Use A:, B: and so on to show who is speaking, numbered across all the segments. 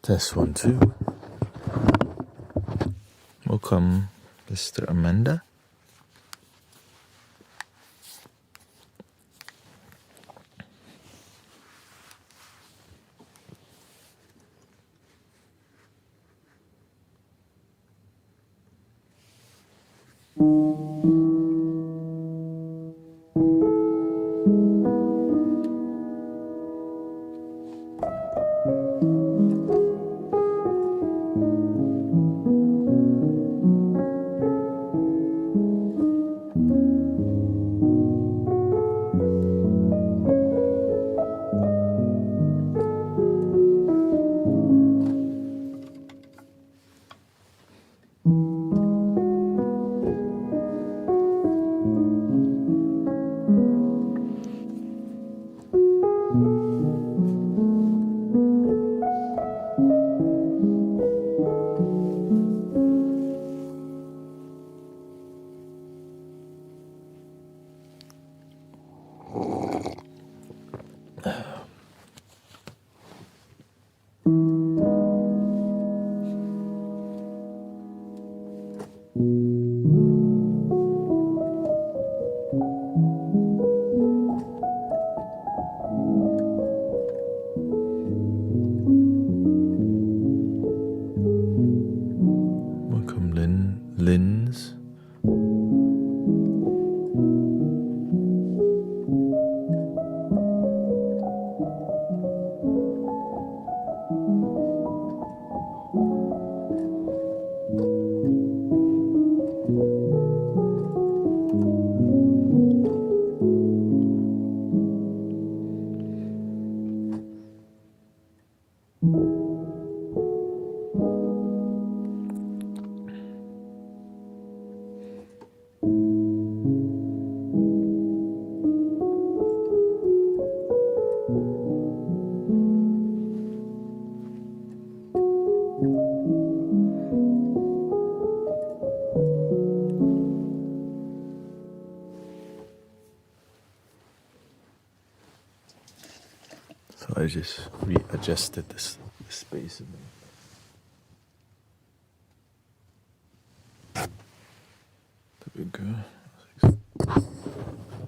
A: Test 1, 2. Welcome, Mr. Amanda. Welcome, Linz. So I just readjusted the space a bit. There we go.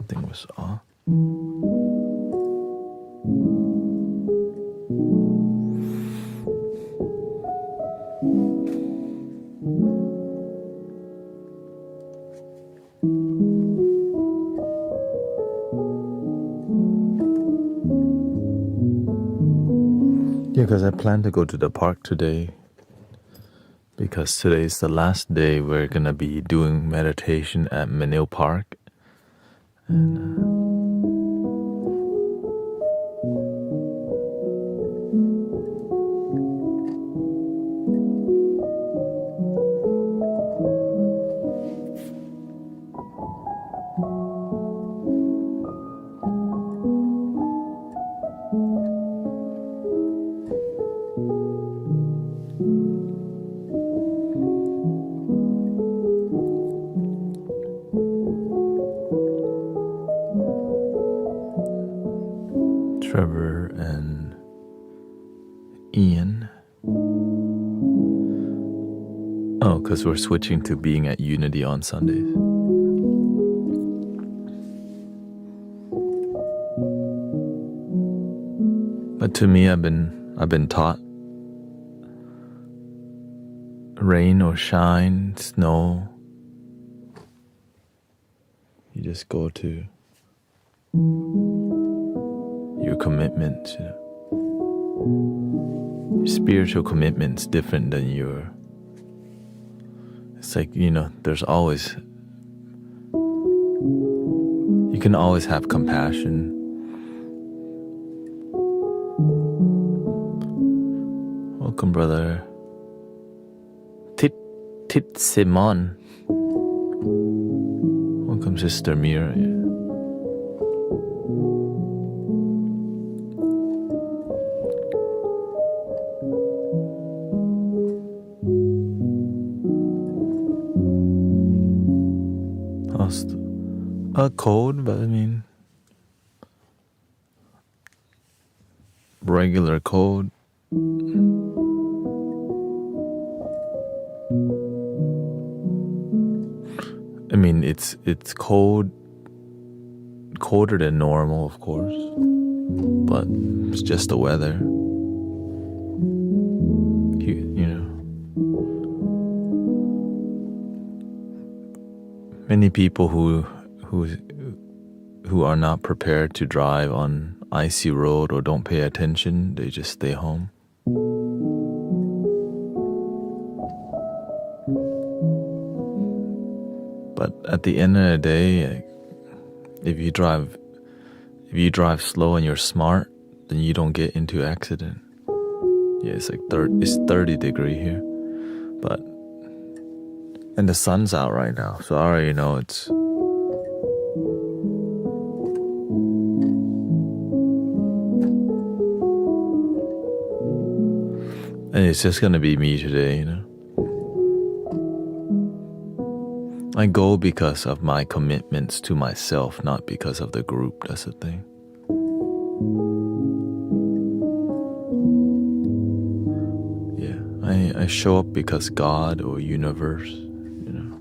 A: Thing was off. Yeah, because I plan to go to the park today. Because today is the last day we're gonna be doing meditation at Menil Park. And Trevor and Ian. Oh, because we're switching to being at Unity on Sundays. But to me, I've been taught rain or shine, snow, you just go to your commitment. Your spiritual commitment's different than your. It's like, there's always. You can always have compassion. Welcome, brother. Tit Simon. Welcome, Sister Mira. Cold, but I mean regular cold. I mean, it's colder than normal, of course, but it's just the weather. You know, many people who are not prepared to drive on icy road or don't pay attention, they just stay home. But at the end of the day, if you drive slow and you're smart, then you don't get into accident. Yeah, it's like it's 30 degree here, and the sun's out right now, so I already know it's. And it's just gonna be me today, you know. I go because of my commitments to myself, not because of the group. That's the thing. Yeah, I show up because God or universe, you know.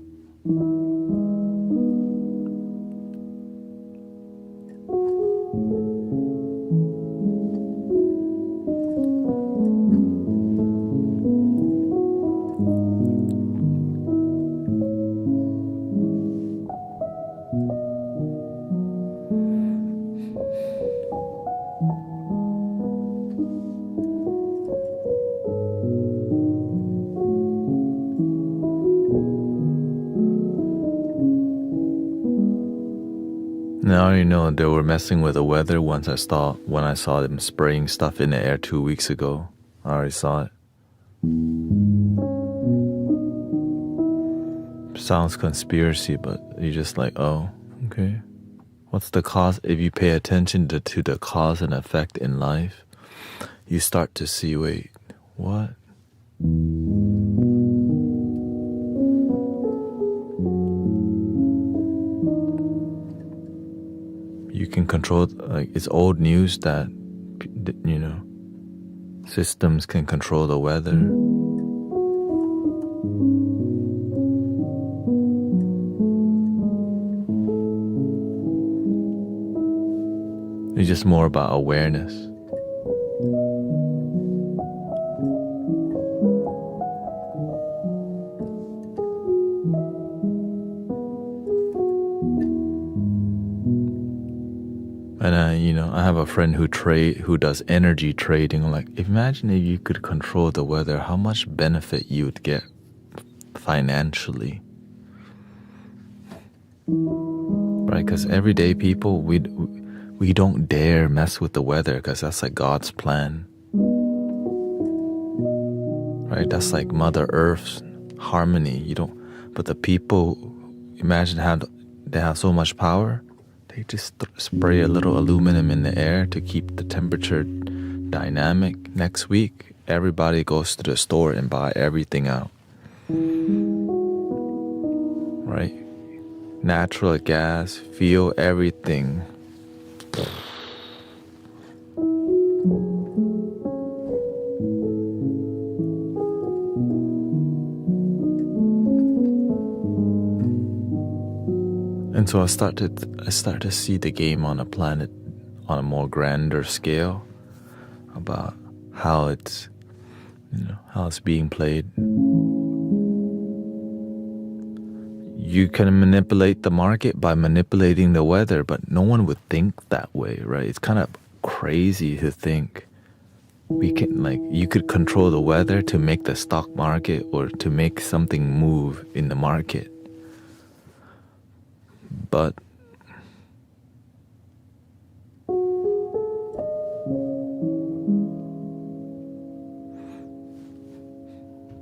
A: Now I already know they were messing with the weather when I saw them spraying stuff in the air 2 weeks ago. I already saw it. Sounds conspiracy, but you're just like, oh, okay. What's the cause? If you pay attention to the cause and effect in life, you start to see, wait, what? You can control, like, it's old news that, you know, systems can control the weather. It's just more about awareness. And I have a friend who does energy trading. Like, imagine if you could control the weather, how much benefit you would get financially, right? Because everyday people, we don't dare mess with the weather because that's like God's plan, right? That's like Mother Earth's harmony. You don't. But the people, imagine how they have so much power. They just spray a little aluminum in the air to keep the temperature dynamic. Next week, everybody goes to the store and buy everything out. Right? Natural gas, fuel, everything. And so I start to see the game on a planet on a more grander scale about how it's being played. You can manipulate the market by manipulating the weather, but no one would think that way, right? It's kind of crazy to think you could control the weather to make the stock market or to make something move in the market. But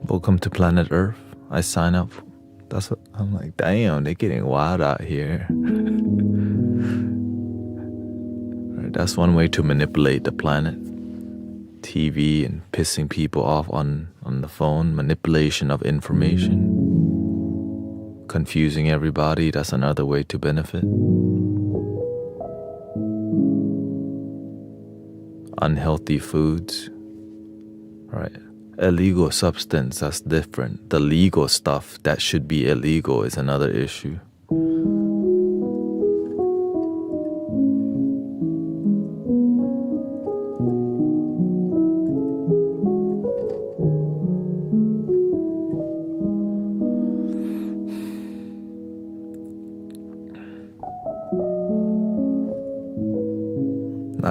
A: welcome to planet Earth. I sign up. That's what I'm like. Damn, they're getting wild out here. Right, that's one way to manipulate the planet. TV and pissing people off on the phone. Manipulation of information. Confusing everybody, that's another way to benefit. Unhealthy foods, right? Illegal substance, that's different. The legal stuff that should be illegal is another issue.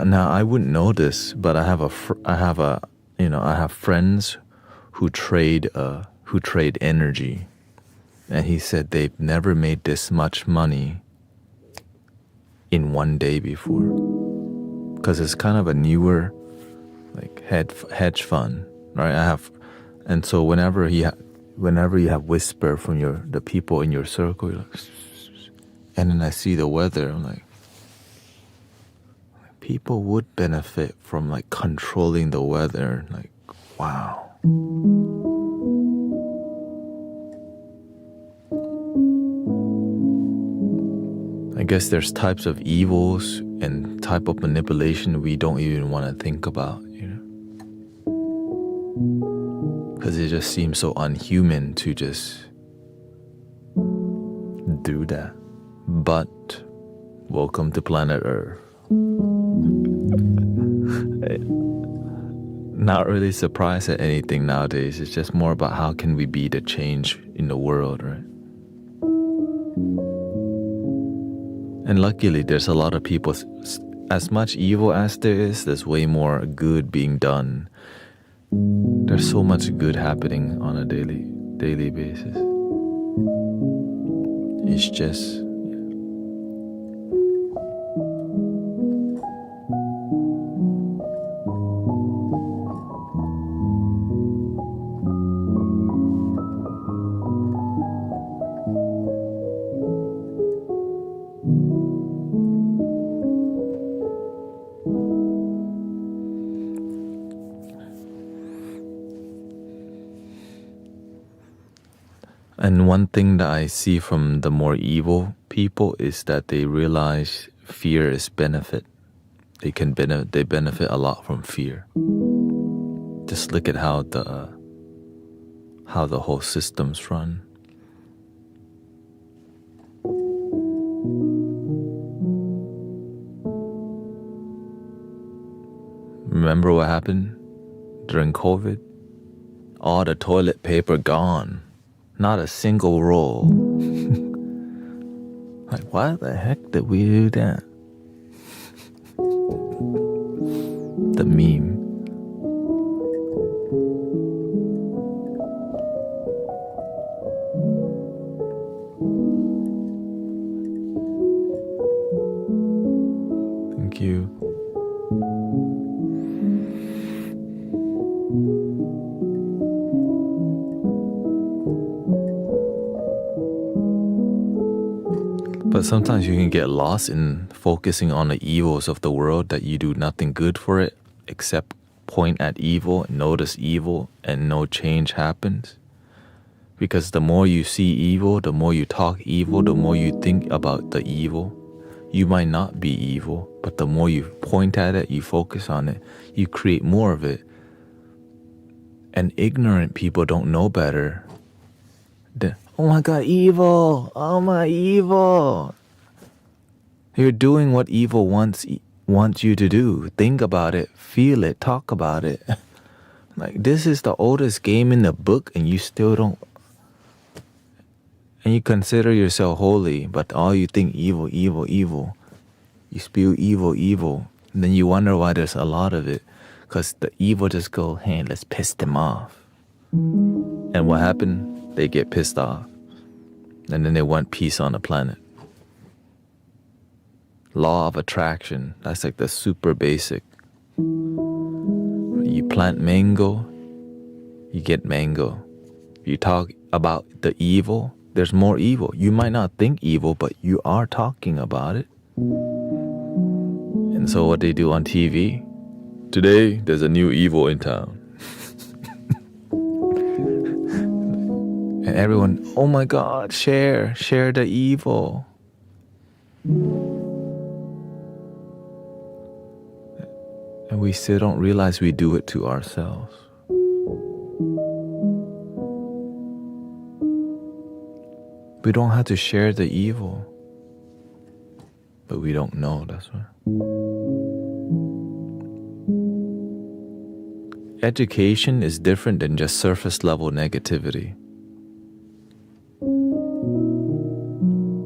A: Now I wouldn't know this, but I have friends who trade energy, and he said they've never made this much money in one day before, because it's kind of a newer like hedge fund, right? And so whenever you have whisper from the people in your circle, you're like, and then I see the weather, I'm like, people would benefit from like controlling the weather. Like, wow. I guess there's types of evils and type of manipulation we don't even want to think about, because it just seems so unhuman to just do that. But welcome to planet Earth. Not really surprised at anything nowadays. It's just more about how can we be the change in the world, right? And luckily, there's a lot of people. As much evil as there is, there's way more good being done. There's so much good happening on a daily basis. It's just And one thing that I see from the more evil people is that they realize fear is benefit. They benefit a lot from fear. Just look at how the whole system's run. Remember what happened during COVID? All the toilet paper gone. Not a single roll. Like, why the heck did we do that? The meme. Thank you. But sometimes you can get lost in focusing on the evils of the world, that you do nothing good for it except point at evil, notice evil, and no change happens. Because the more you see evil, the more you talk evil, the more you think about the evil. You might not be evil, but the more you point at it, you focus on it, you create more of it. And ignorant people don't know better. Oh my God, evil! Oh my, evil! You're doing what evil wants you to do. Think about it, feel it, talk about it. Like, this is the oldest game in the book, and you still don't. And you consider yourself holy, but all you think evil, evil, evil. You spew evil, evil. And then you wonder why there's a lot of it. Because the evil just go, hey, let's piss them off. And what happened? They get pissed off. And then they want peace on the planet. Law of attraction. That's like the super basic. You plant mango, you get mango. You talk about the evil, there's more evil. You might not think evil, but you are talking about it. And so what they do on TV, today there's a new evil in town. And everyone, oh my God, share the evil. And we still don't realize we do it to ourselves. We don't have to share the evil, but we don't know, that's why. Education is different than just surface level negativity.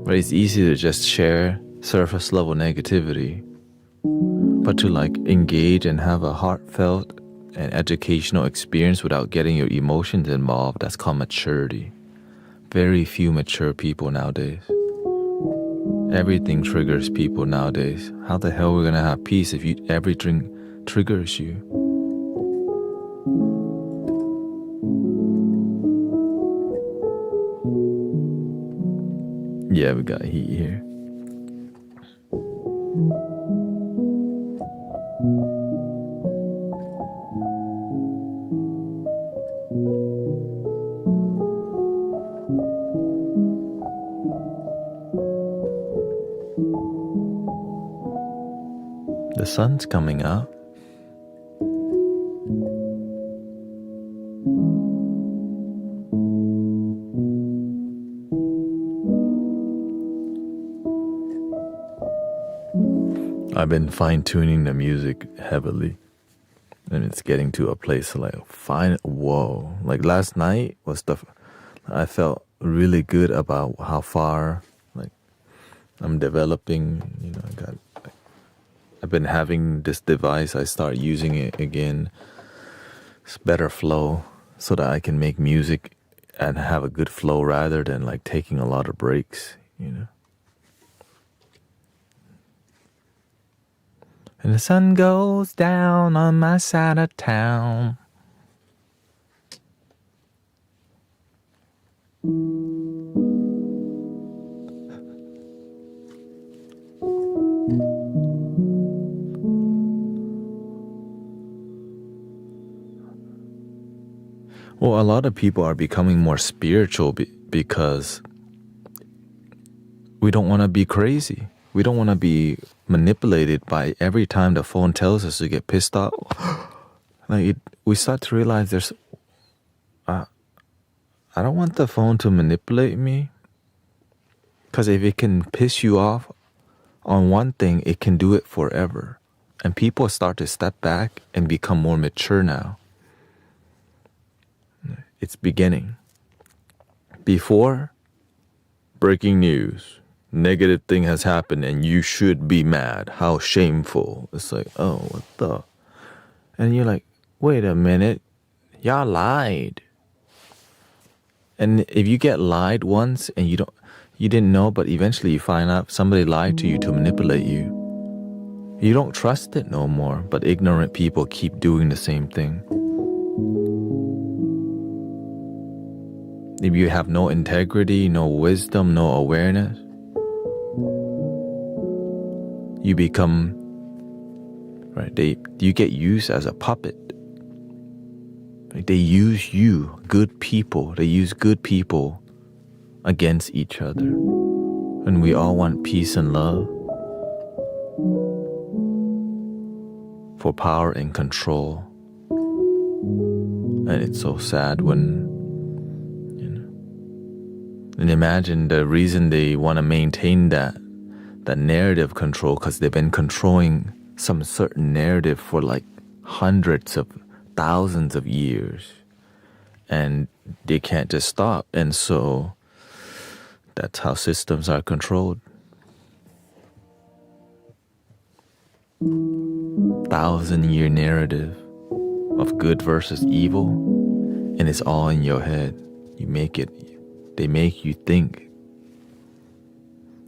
A: But it's easy to just share surface level negativity, but to like engage and have a heartfelt and educational experience without getting your emotions involved, that's called maturity. Very few mature people nowadays. Everything triggers people nowadays. How the hell are we gonna have peace if everything triggers you? Yeah, we got heat here. The sun's coming out. I've been fine-tuning the music heavily, and it's getting to a place like whoa. Like last night I felt really good about how far like I'm developing. I've been having this device. I start using it again. It's better flow so that I can make music and have a good flow rather than like taking a lot of breaks, And the sun goes down on my side of town. Well, a lot of people are becoming more spiritual because we don't want to be crazy. We don't want to be manipulated by every time the phone tells us to get pissed off. We start to realize I don't want the phone to manipulate me. Because if it can piss you off on one thing, it can do it forever. And people start to step back and become more mature now. It's beginning. Before, breaking news. Negative thing has happened and you should be mad. How shameful. It's like, oh, what the? And you're like, wait a minute. Y'all lied. And if you get lied once and you didn't know, but eventually you find out somebody lied to you to manipulate you, you don't trust it no more. But ignorant people keep doing the same thing. If you have no integrity, no wisdom, no awareness, you become, you get used as a puppet. They use you, good people. They use good people against each other. And we all want peace and love for power and control. And it's so sad when, and imagine the reason they want to maintain that narrative control, because they've been controlling some certain narrative for like hundreds of thousands of years, and they can't just stop. And so that's how systems are controlled. 1,000-year narrative of good versus evil, and it's all in your head. They make you think.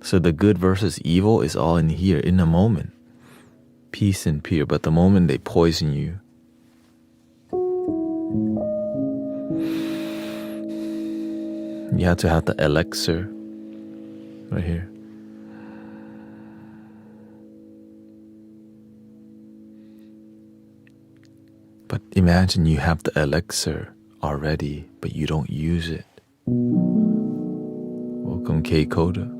A: So the good versus evil is all in here, in the moment. Peace and pure. But the moment they poison you, you have to have the elixir right here. But imagine you have the elixir already, but you don't use it. Welcome, K. Coda.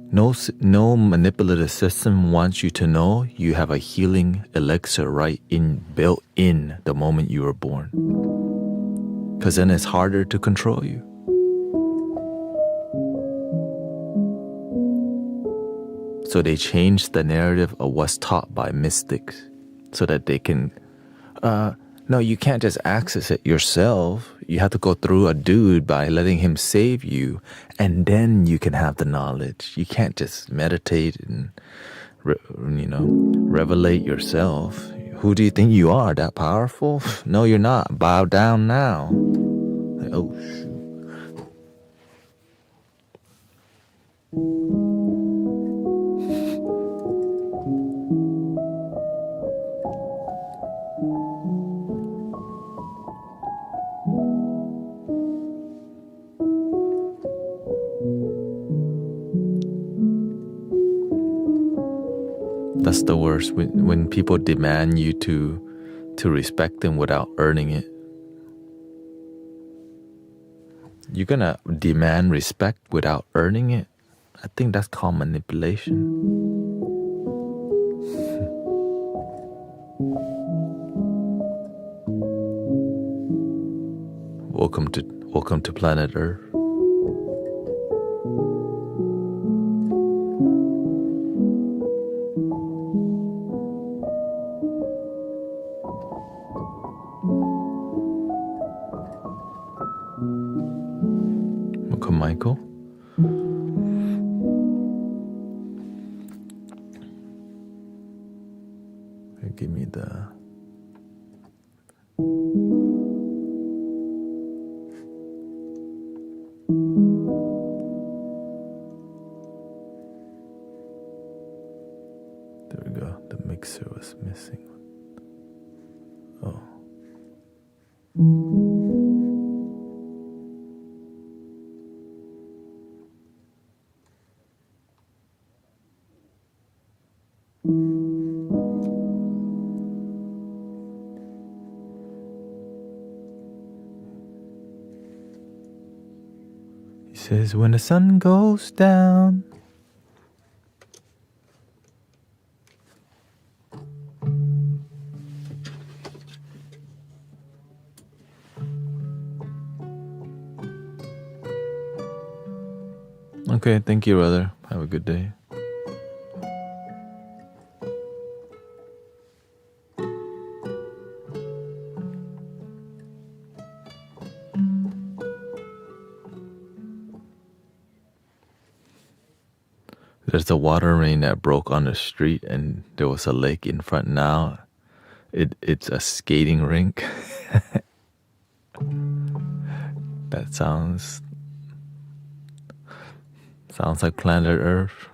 A: No manipulative system wants you to know you have a healing elixir built in the moment you were born. because then it's harder to control you. So they changed the narrative of what's taught by mystics so that they can, no, you can't just access it yourself. You have to go through a dude by letting him save you, and then you can have the knowledge. You can't just meditate and, revelate yourself. Who do you think you are, that powerful? No, you're not. Bow down now. Like, oh, shoot. That's the worst, when people demand you to respect them without earning it. You're gonna demand respect without earning it? I think that's called manipulation. Welcome to planet Earth. Welcome, Michael. Give me the... There we go. The mixer was missing. Oh. He says, when the sun goes down. Okay, thank you, brother. Have a good day. There's a water main that broke on the street, and there was a lake in front. Now it's a skating rink. That sounds like planet Earth.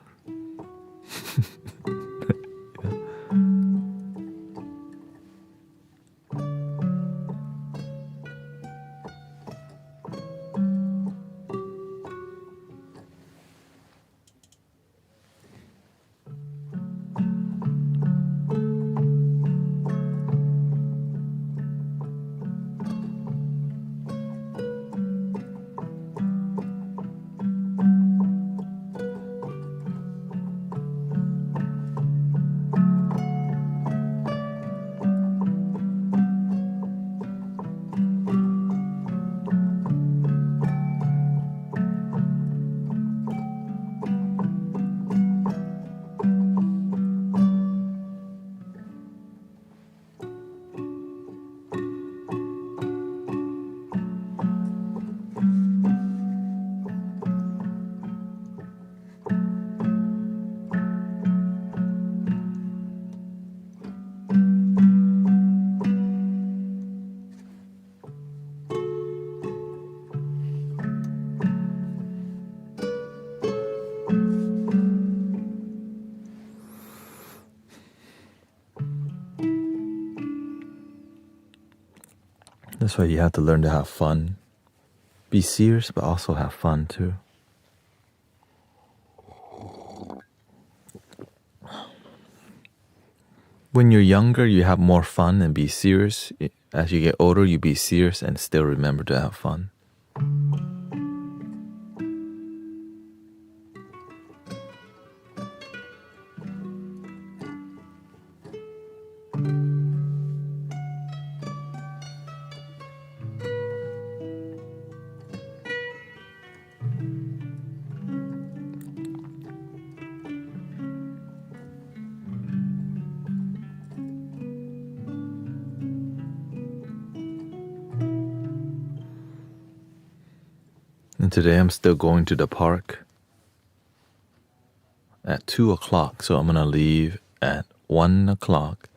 A: That's why you have to learn to have fun. Be serious, but also have fun too. When you're younger, you have more fun and be serious. As you get older, you be serious and still remember to have fun. today I'm still going to the park at 2 o'clock, so I'm gonna leave at 1 o'clock.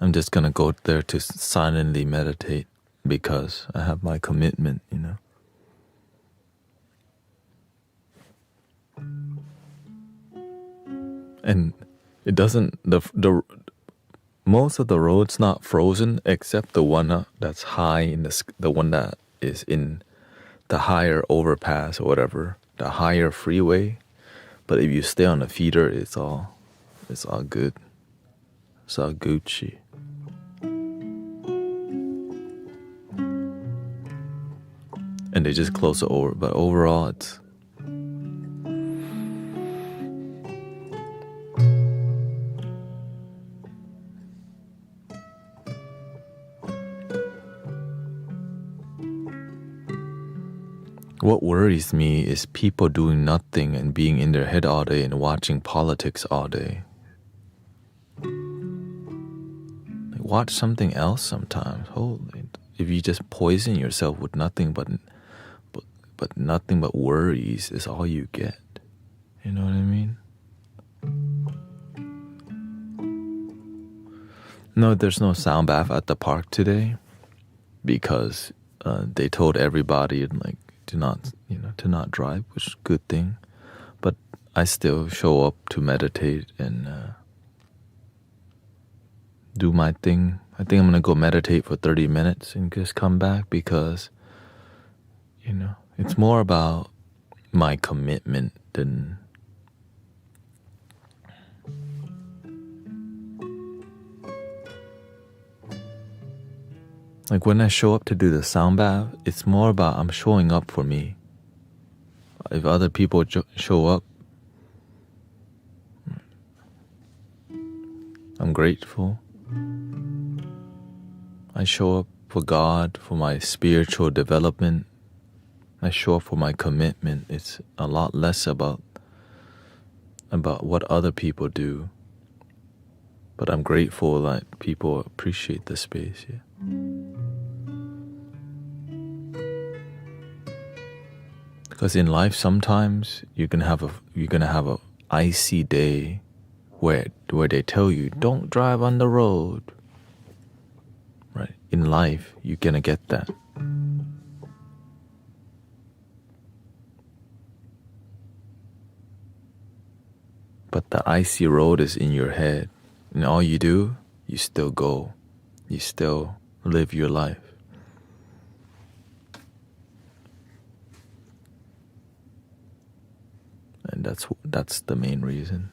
A: I'm just gonna go there to silently meditate because I have my commitment, you know. And it doesn't, the most of the road's not frozen except the one that's high in the one that is in the higher overpass or whatever, the higher freeway. But if you stay on the feeder, it's all good. It's all Gucci. And they just close it over. But overall, it's... What worries me is people doing nothing and being in their head all day and watching politics all day. Like, watch something else sometimes. Holy, if you just poison yourself with nothing but nothing but worries is all you get. You know what I mean? No, there's no sound bath at the park today because they told everybody like to not drive, which is a good thing. But I still show up to meditate and do my thing. I think I'm gonna go meditate for 30 minutes and just come back because, you know, it's more about my commitment than like when I show up to do the sound bath, it's more about I'm showing up for me. If other people show up, I'm grateful. I show up for God, for my spiritual development. I show up for my commitment. It's a lot less about what other people do. But I'm grateful that people appreciate the space. Yeah. Because in life, sometimes you're gonna have a icy day where they tell you don't drive on the road. Right? In life, you're gonna get that. But the icy road is in your head, and all you do, you still go, you still live your life. And that's the main reason.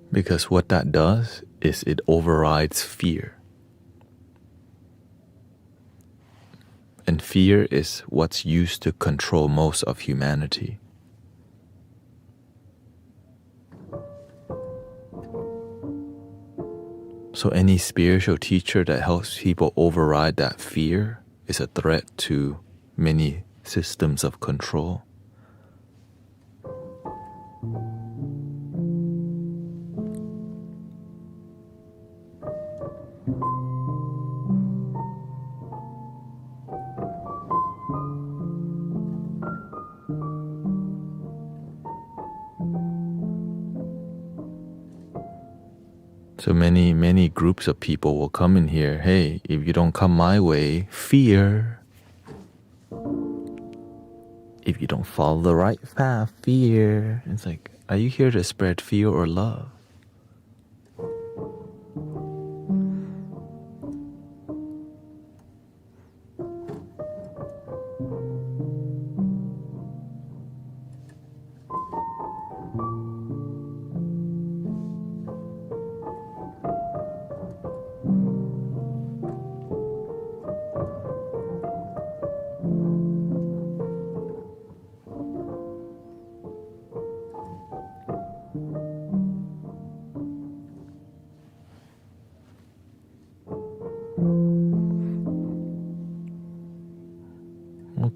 A: Because what that does is it overrides fear. And fear is what's used to control most of humanity. So any spiritual teacher that helps people override that fear is a threat to many systems of control. So many groups of people will come in here. Hey, if you don't come my way, fear. If you don't follow the right path, fear. It's like, are you here to spread fear or love?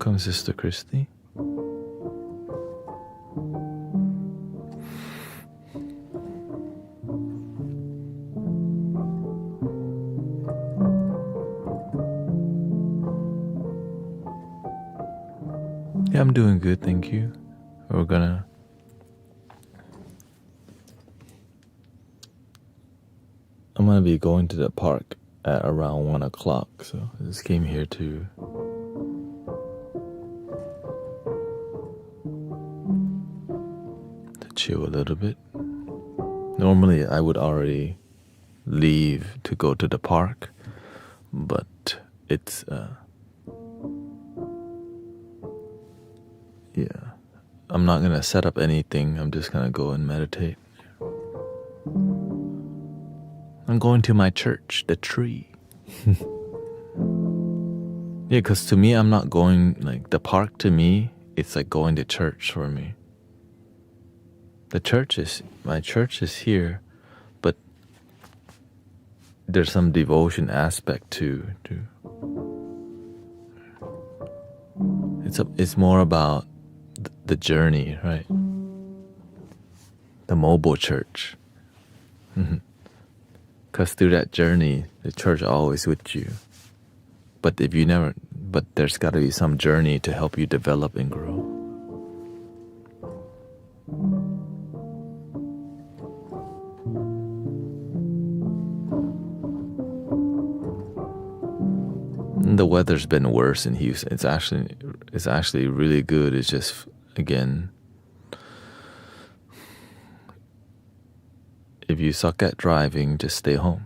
A: Welcome, Sister Christy. Yeah, I'm doing good, thank you. I'm gonna be going to the park at around 1 o'clock, so I just came here to chill a little bit. Normally I would already leave to go to the park, but it's I'm not gonna set up anything. I'm just gonna go and meditate. I'm going to my church, the tree. Yeah, because to me, I'm not going, like, the park to me, it's like going to church for me. My church is here, but there's some devotion aspect to it's more about the journey, right? The mobile church. Because through that journey, the church always with you. But there's got to be some journey to help you develop and grow. The weather's been worse in Houston. It's actually really good. It's just, again, if you suck at driving, just stay home.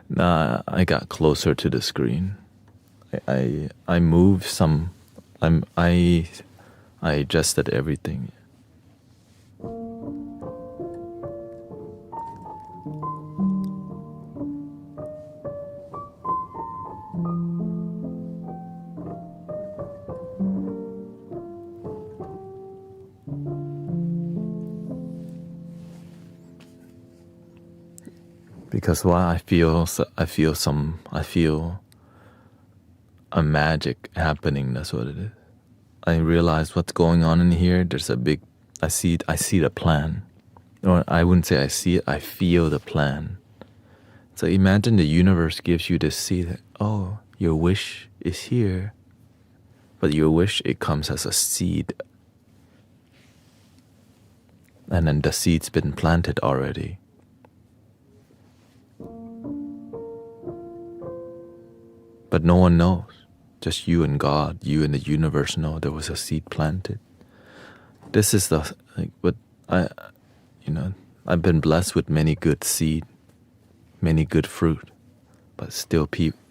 A: Nah, I got closer to the screen. I moved some. I adjusted everything. Because I feel a magic happening. That's what it is. I realize what's going on in here. There's a big. I see the plan, or I wouldn't say I see it. I feel the plan. So imagine the universe gives you this seed. That, oh, your wish is here, but your wish, it comes as a seed, and then the seed's been planted already. But no one knows. Just you and God, you and the universe know there was a seed planted. This is what I've been blessed with many good seed, many good fruit, but still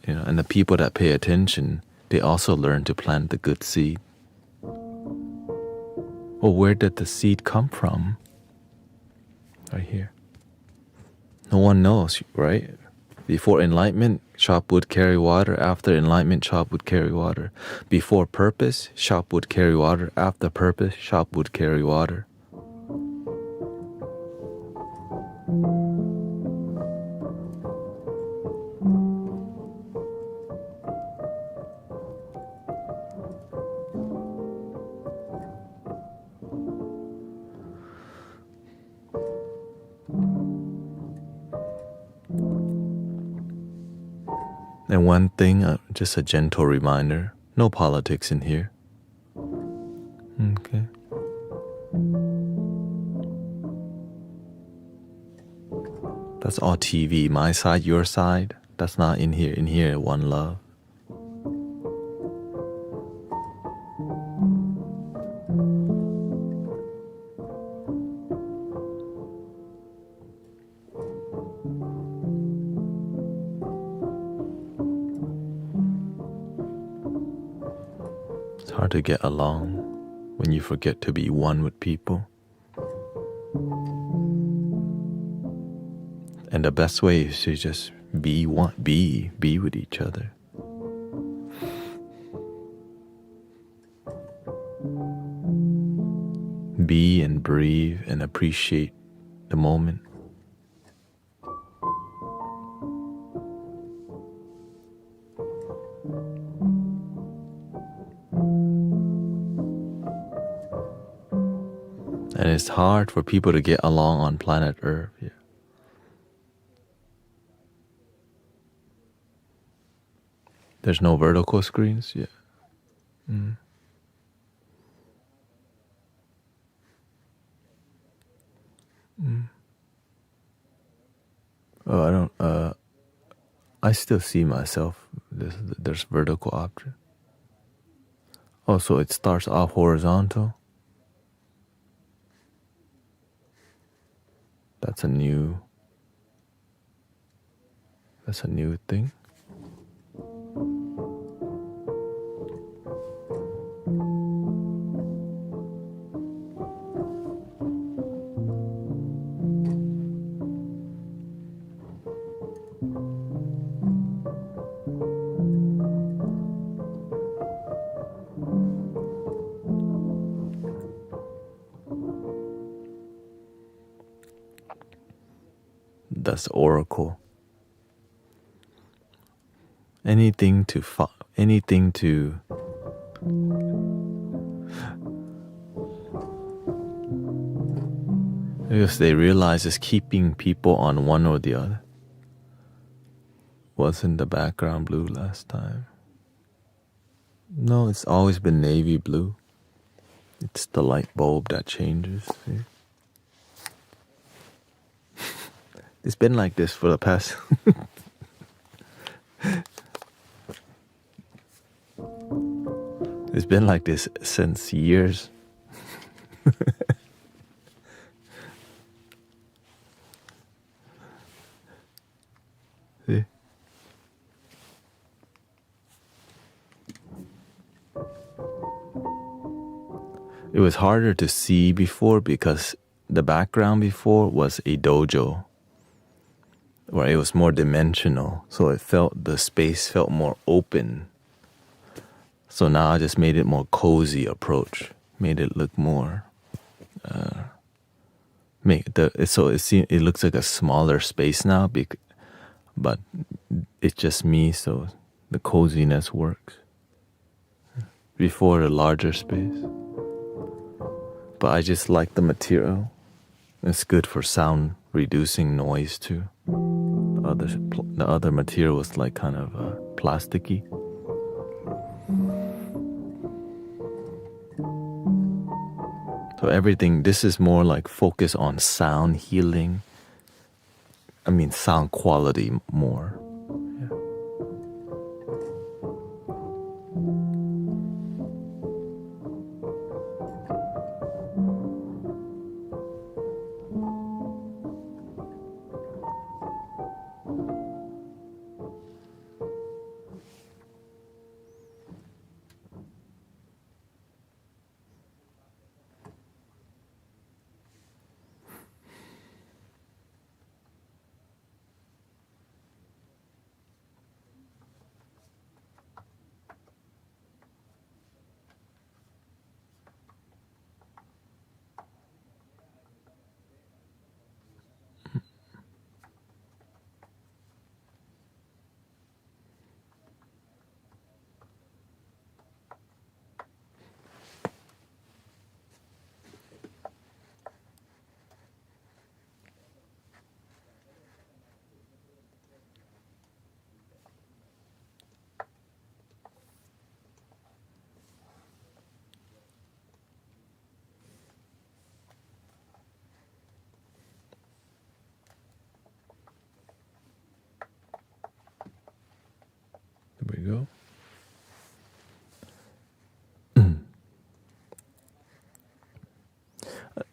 A: and the people that pay attention, they also learn to plant the good seed. Well, where did the seed come from? Right here. No one knows, right? Before enlightenment, chop wood, carry water. After enlightenment, chop wood, carry water. Before purpose, chop wood, carry water. After purpose, chop wood, carry water. And one thing, just a gentle reminder, no politics in here. Okay. That's all TV, my side, your side. That's not in here. In here, one love. It's hard to get along when you forget to be one with people. And the best way is to just be one, be with each other. be and breathe and appreciate the moment. And it's hard for people to get along on planet Earth. Yeah. There's no vertical screens. Yeah. Mm. Mm. Oh, I don't. I still see myself. There's vertical option. Oh, so it starts off horizontal. That's a new thing. That's oracle. Anything to because they realize it's keeping people on one or the other. Wasn't the background blue last time? No, it's always been navy blue. It's the light bulb that changes. See? It's been like this for the past it's been like this since years. See? It was harder to see before because the background before was a dojo where it was more dimensional, so the space felt more open. So now I just made it more cozy approach, made it look more it looks like a smaller space now, but it's just me, so the coziness works. Before, a larger space. But I just like the material. It's good for sound reducing noise too. The other material was like kind of plasticky. So everything, this is more like focus on sound healing. I mean sound quality more. Yeah. There we go.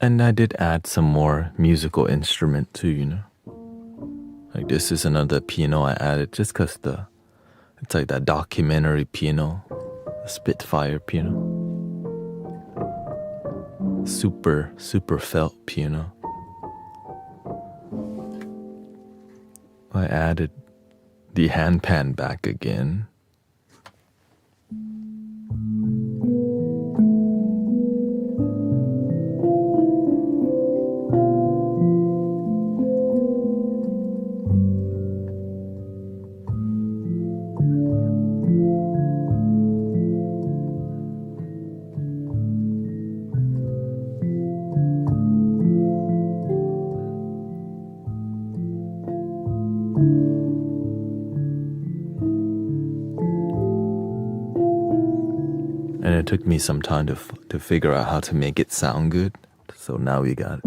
A: And I did add some more musical instrument too, you know. Like this is another piano I added just because it's like that documentary piano, the Spitfire piano. Super felt piano. I added the handpan back again. took me some time to figure out how to make it sound good. So now we got it.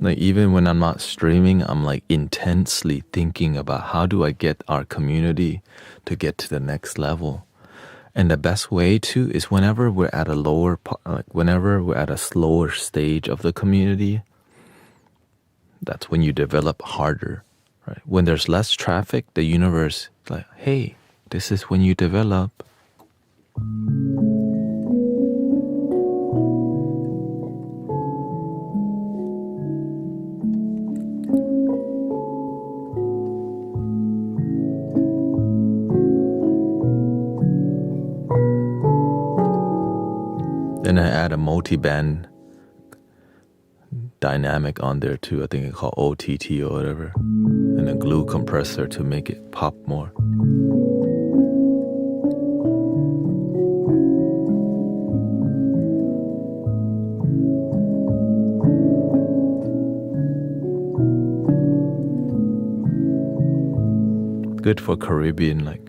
A: Like even when I'm not streaming, I'm like intensely thinking about how do I get our community to get to the next level. And the best way to is whenever we're at whenever we're at a slower stage of the community, that's when you develop harder, right? When there's less traffic, the universe is like, hey, this is when you develop. Then I add a multi-band dynamic on there too. I think it's called OTT or whatever. And a glue compressor to make it pop more. Good for Caribbean, like.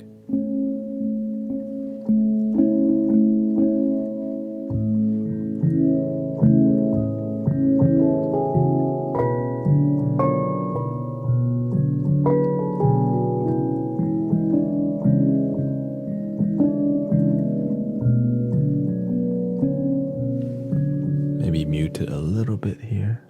A: Maybe mute it a little bit here.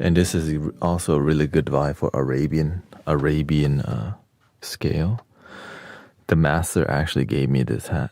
A: And this is also a really good vibe for Arabian scale. The master actually gave me this hat.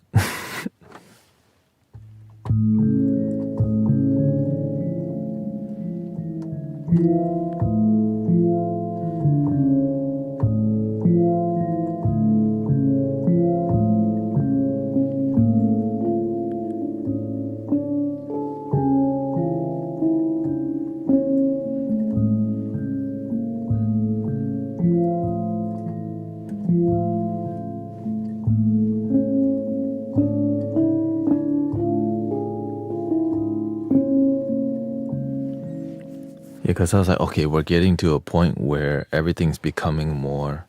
A: Because I was like, okay, we're getting to a point where everything's becoming more,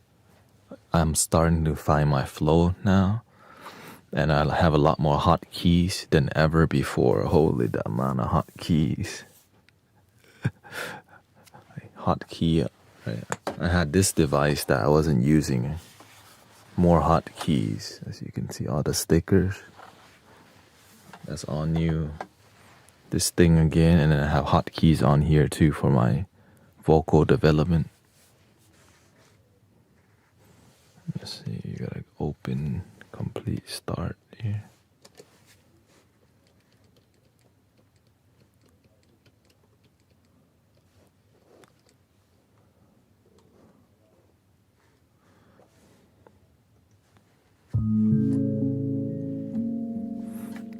A: I'm starting to find my flow now. And I have a lot more hotkeys than ever before. Holy, the amount of hotkeys. Hotkey. I had this device that I wasn't using. More hotkeys. As you can see, all the stickers. That's all new. This thing again, and then I have hotkeys on here too for my vocal development. Let's see, you gotta open, complete, start here.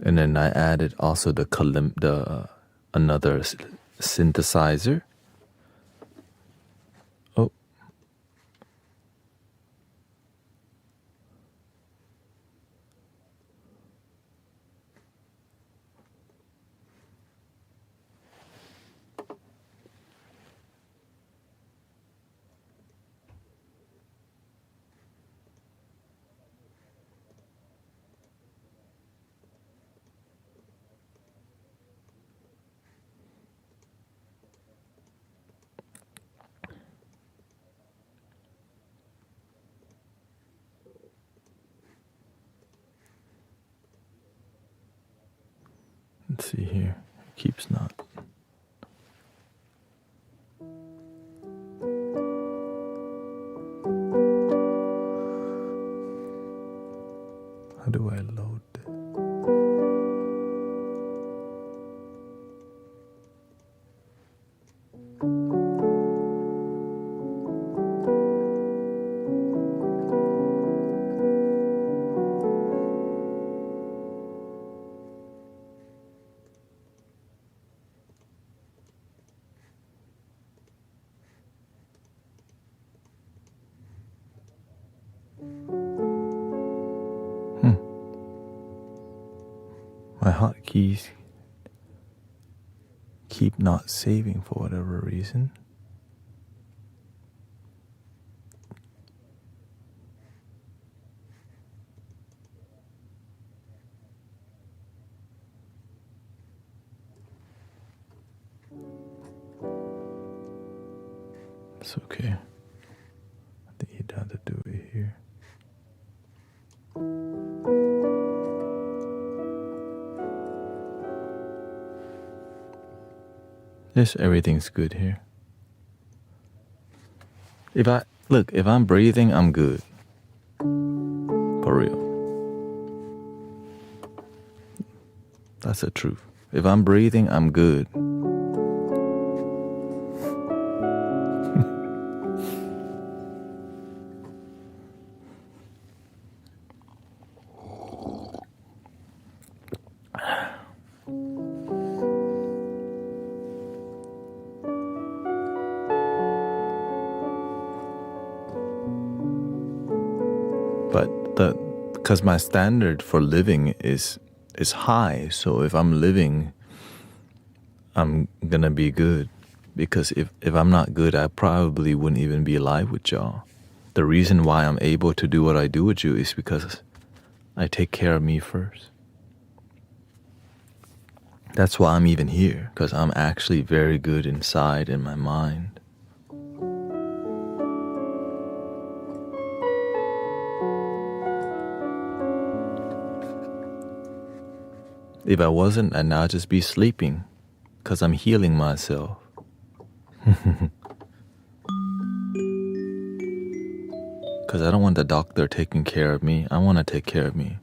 A: And then I added also another synthesizer. Oh. Let's see here. It keeps not. How do I load it? My hotkeys keep not saving for whatever reason. It's okay. I think you'd have to do it here. Yes, everything's good here. If I'm breathing, I'm good. For real. That's the truth. If I'm breathing, I'm good. But because my standard for living is high, so if I'm living, I'm gonna be good. Because if I'm not good, I probably wouldn't even be alive with y'all. The reason why I'm able to do what I do with you is because I take care of me first. That's why I'm even here, because I'm actually very good inside in my mind. If I wasn't, I'd now just be sleeping, because I'm healing myself. Because I don't want the doctor taking care of me. I want to take care of me.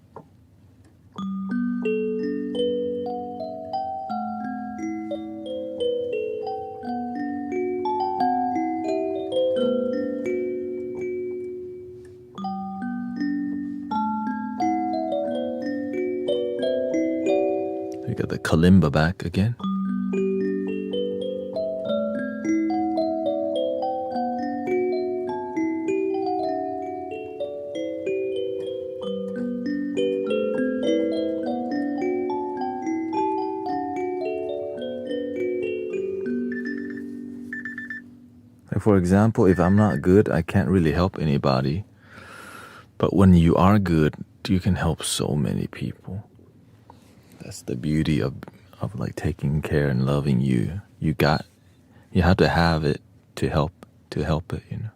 A: We got the kalimba back again. For example, if I'm not good, I can't really help anybody. But when you are good, you can help so many people. That's the beauty of like taking care and loving you. You have to have it to help it, you know.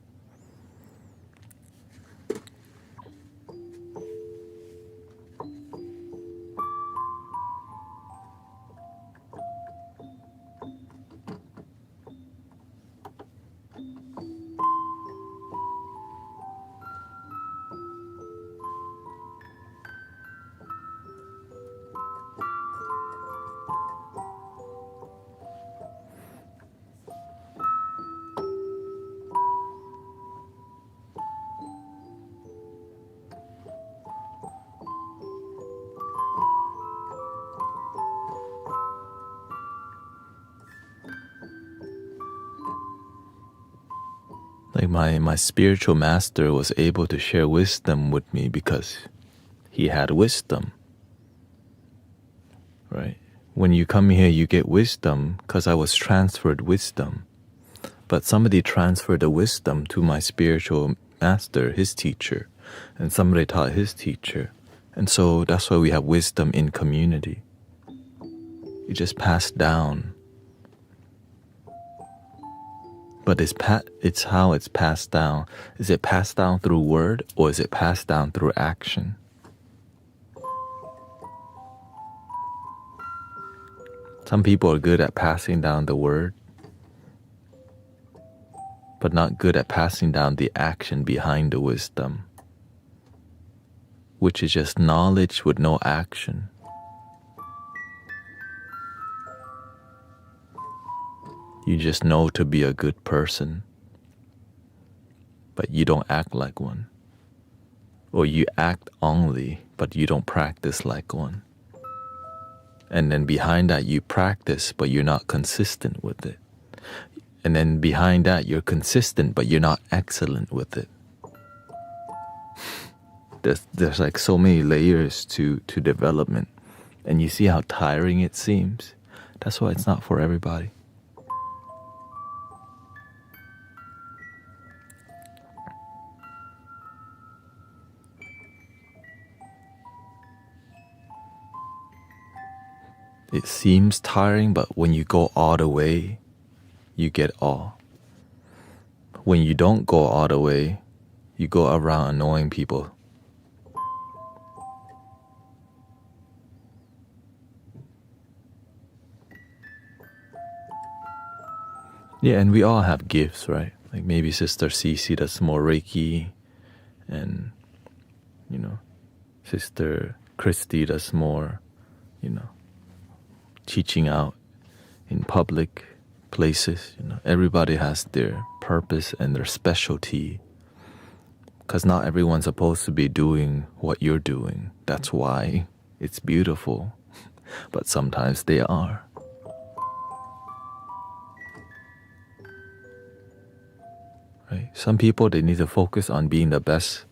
A: Like my spiritual master was able to share wisdom with me because he had wisdom, right? When you come here, you get wisdom because I was transferred wisdom. But somebody transferred the wisdom to my spiritual master, his teacher, and somebody taught his teacher. And so that's why we have wisdom in community. You just pass down. But it's how it's passed down. Is it passed down through word or is it passed down through action? Some people are good at passing down the word, but not good at passing down the action behind the wisdom, which is just knowledge with no action. You just know to be a good person, but you don't act like one. Or you act only, but you don't practice like one. And then behind that you practice, but you're not consistent with it. And then behind that you're consistent, but you're not excellent with it. There's like so many layers to development. And you see how tiring it seems? That's why it's not for everybody. It seems tiring, but when you go all the way, you get awe. When you don't go all the way, you go around annoying people. Yeah, and we all have gifts, right? Like maybe Sister Cece does more Reiki, and, Sister Christy does more, teaching out in public places. Everybody has their purpose and their specialty, because not everyone's supposed to be doing what you're doing. That's why it's beautiful, but sometimes they are. Right? Some people, they need to focus on being the best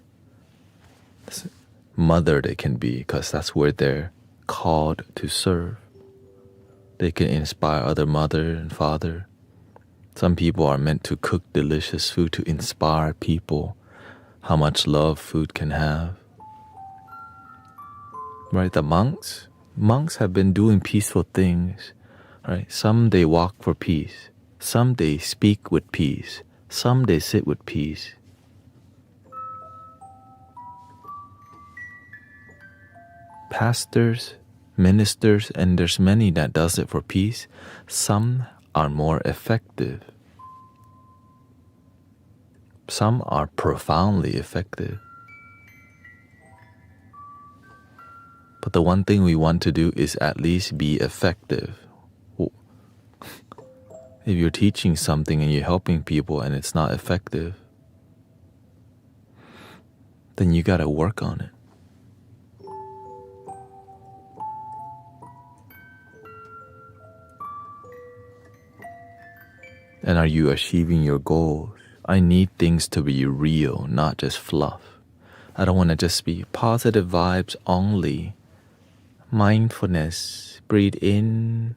A: mother they can be, because that's where they're called to serve. They can inspire other mother and father. Some people are meant to cook delicious food to inspire people how much love food can have. Right? The monks have been doing peaceful things. Right? Some they walk for peace. Some they speak with peace. Some they sit with peace. Pastors, ministers, and there's many that does it for peace. Some are more effective. Some are profoundly effective. But the one thing we want to do is at least be effective. If you're teaching something and you're helping people and it's not effective, then you gotta work on it. And are you achieving your goals? I need things to be real, not just fluff. I don't want to just be positive vibes only. Mindfulness, breathe in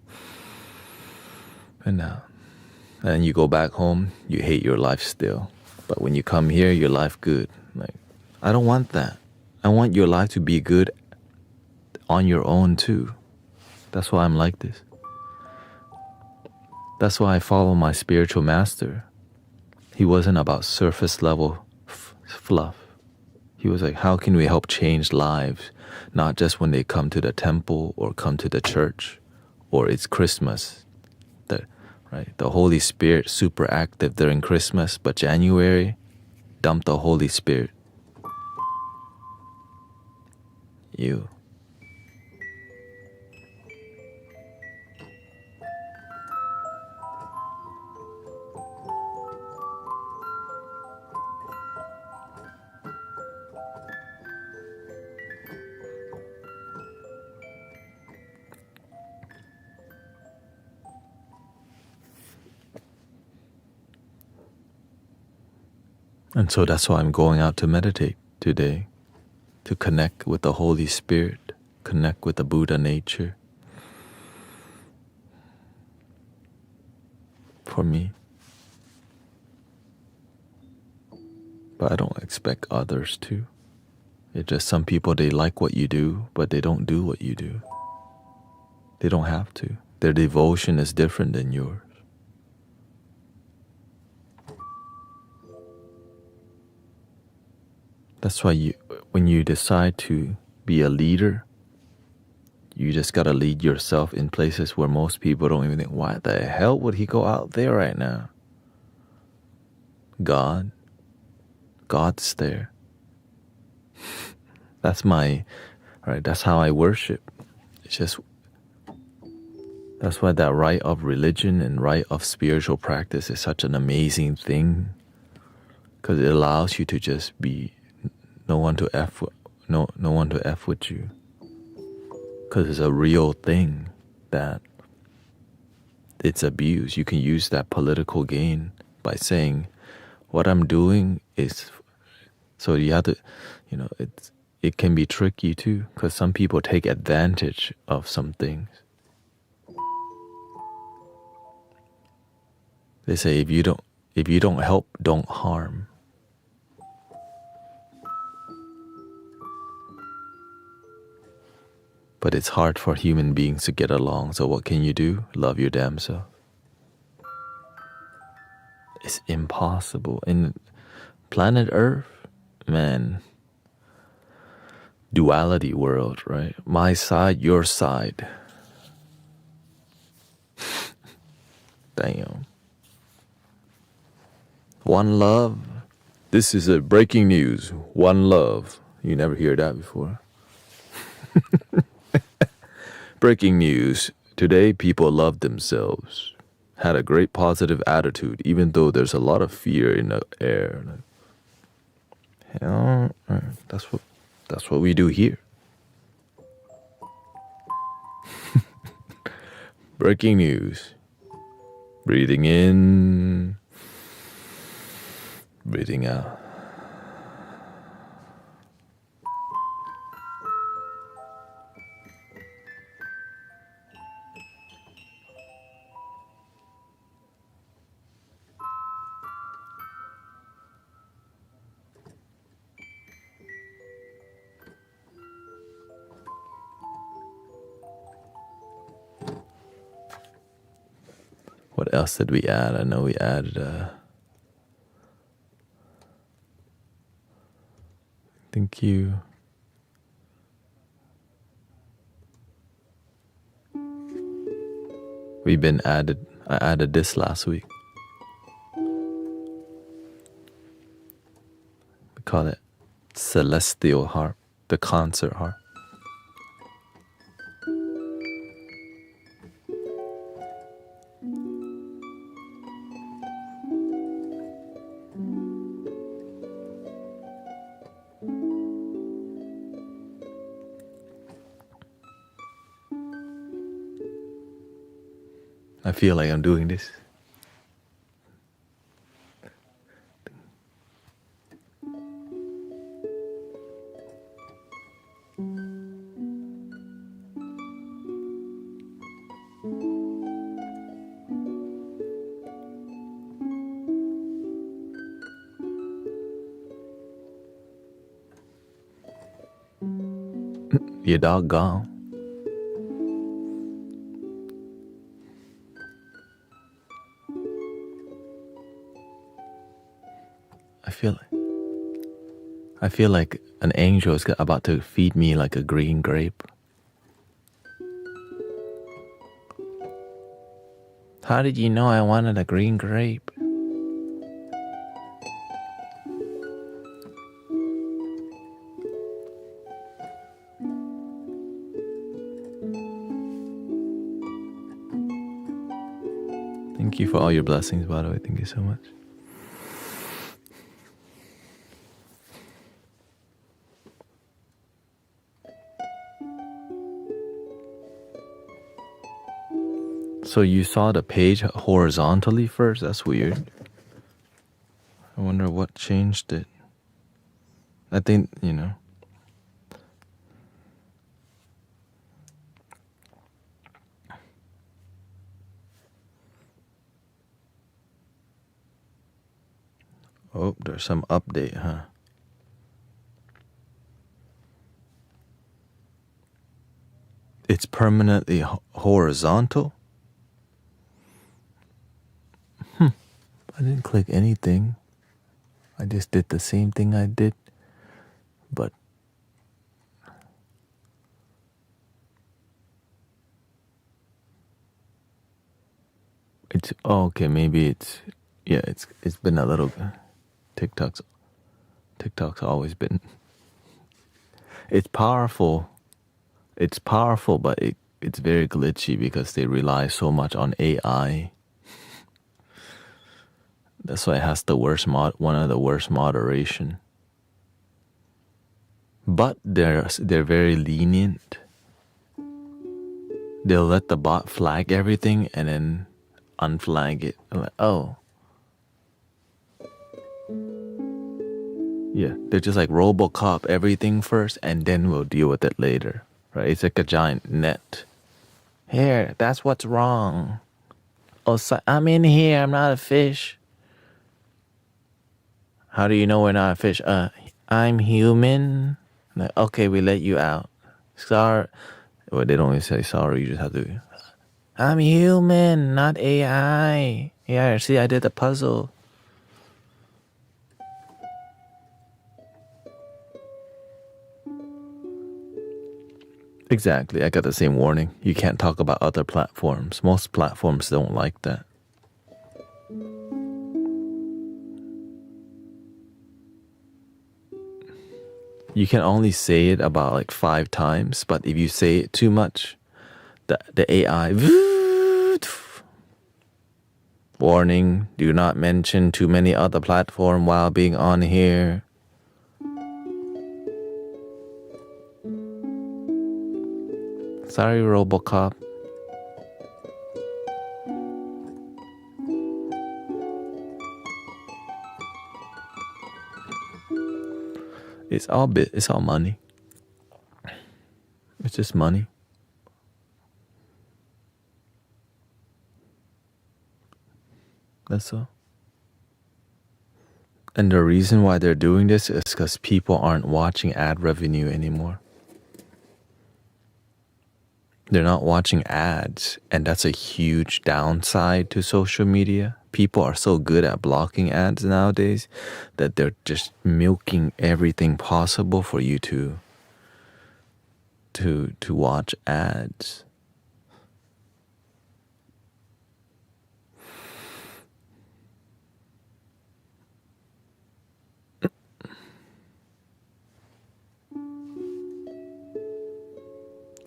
A: and out. And you go back home, you hate your life still. But when you come here, your life good. Like, I don't want that. I want your life to be good on your own too. That's why I'm like this. That's why I follow my spiritual master. He wasn't about surface level fluff. He was like, how can we help change lives? Not just when they come to the temple or come to the church or it's Christmas. The Holy Spirit super active during Christmas, but January, dump the Holy Spirit. You. And so that's why I'm going out to meditate today, to connect with the Holy Spirit, connect with the Buddha nature. For me. But I don't expect others to. It's just some people, they like what you do, but they don't do what you do. They don't have to. Their devotion is different than yours. That's why when you decide to be a leader, you just gotta lead yourself in places where most people don't even think, why the hell would he go out there right now? God's there. That's how I worship. It's just, that's why that right of religion and right of spiritual practice is such an amazing thing. Because it allows you to just be no one to F with you. Because it's a real thing that it's abused. You can use that political gain by saying, what I'm doing is, so you have to, it can be tricky too, because some people take advantage of some things. They say if you don't help, don't harm. But it's hard for human beings to get along, so what can you do? Love your damn self. It's impossible. In planet Earth, man, duality world, right? My side, your side. Damn. One love. This is a breaking news. One love. You never hear that before. Breaking news. Today, people love themselves. Had a great positive attitude, even though there's a lot of fear in the air. You know, that's what we do here. Breaking news. Breathing in, breathing out. What else did we add? I know we added thank you. I added this last week. We call it celestial harp, the concert harp. I feel like I'm doing this. Your dog gone. I feel like an angel is about to feed me like a green grape. How did you know I wanted a green grape? Thank you for all your blessings, by the way. Thank you so much. So you saw the page horizontally first? That's weird. I wonder what changed it. I think, Oh, there's some update, huh? It's permanently horizontal? I didn't click anything. I just did the same thing I did, but okay, maybe it's been a little TikTok's always been, it's powerful, but it's very glitchy because they rely so much on AI. That's why it has one of the worst moderation. But they're very lenient. They'll let the bot flag everything and then unflag it. I'm like, oh. Yeah, they're just like RoboCop, everything first, and then we'll deal with it later, right? It's like a giant net. Here, that's what's wrong. Oh, so I'm in here. I'm not a fish. How do you know we're not a fish? I'm human. Like, okay, we let you out. Sorry. Well, they don't even say sorry. You just have to. I'm human, not AI. Yeah, see, I did the puzzle. Exactly. I got the same warning. You can't talk about other platforms. Most platforms don't like that. You can only say it about like 5 times, but if you say it too much, the AI warning, do not mention too many other platforms while being on here. Sorry, RoboCop. It's all money. It's just money. That's all. And the reason why they're doing this is because people aren't watching ad revenue anymore. They're not watching ads, and that's a huge downside to social media. People are so good at blocking ads nowadays that they're just milking everything possible for you to watch ads.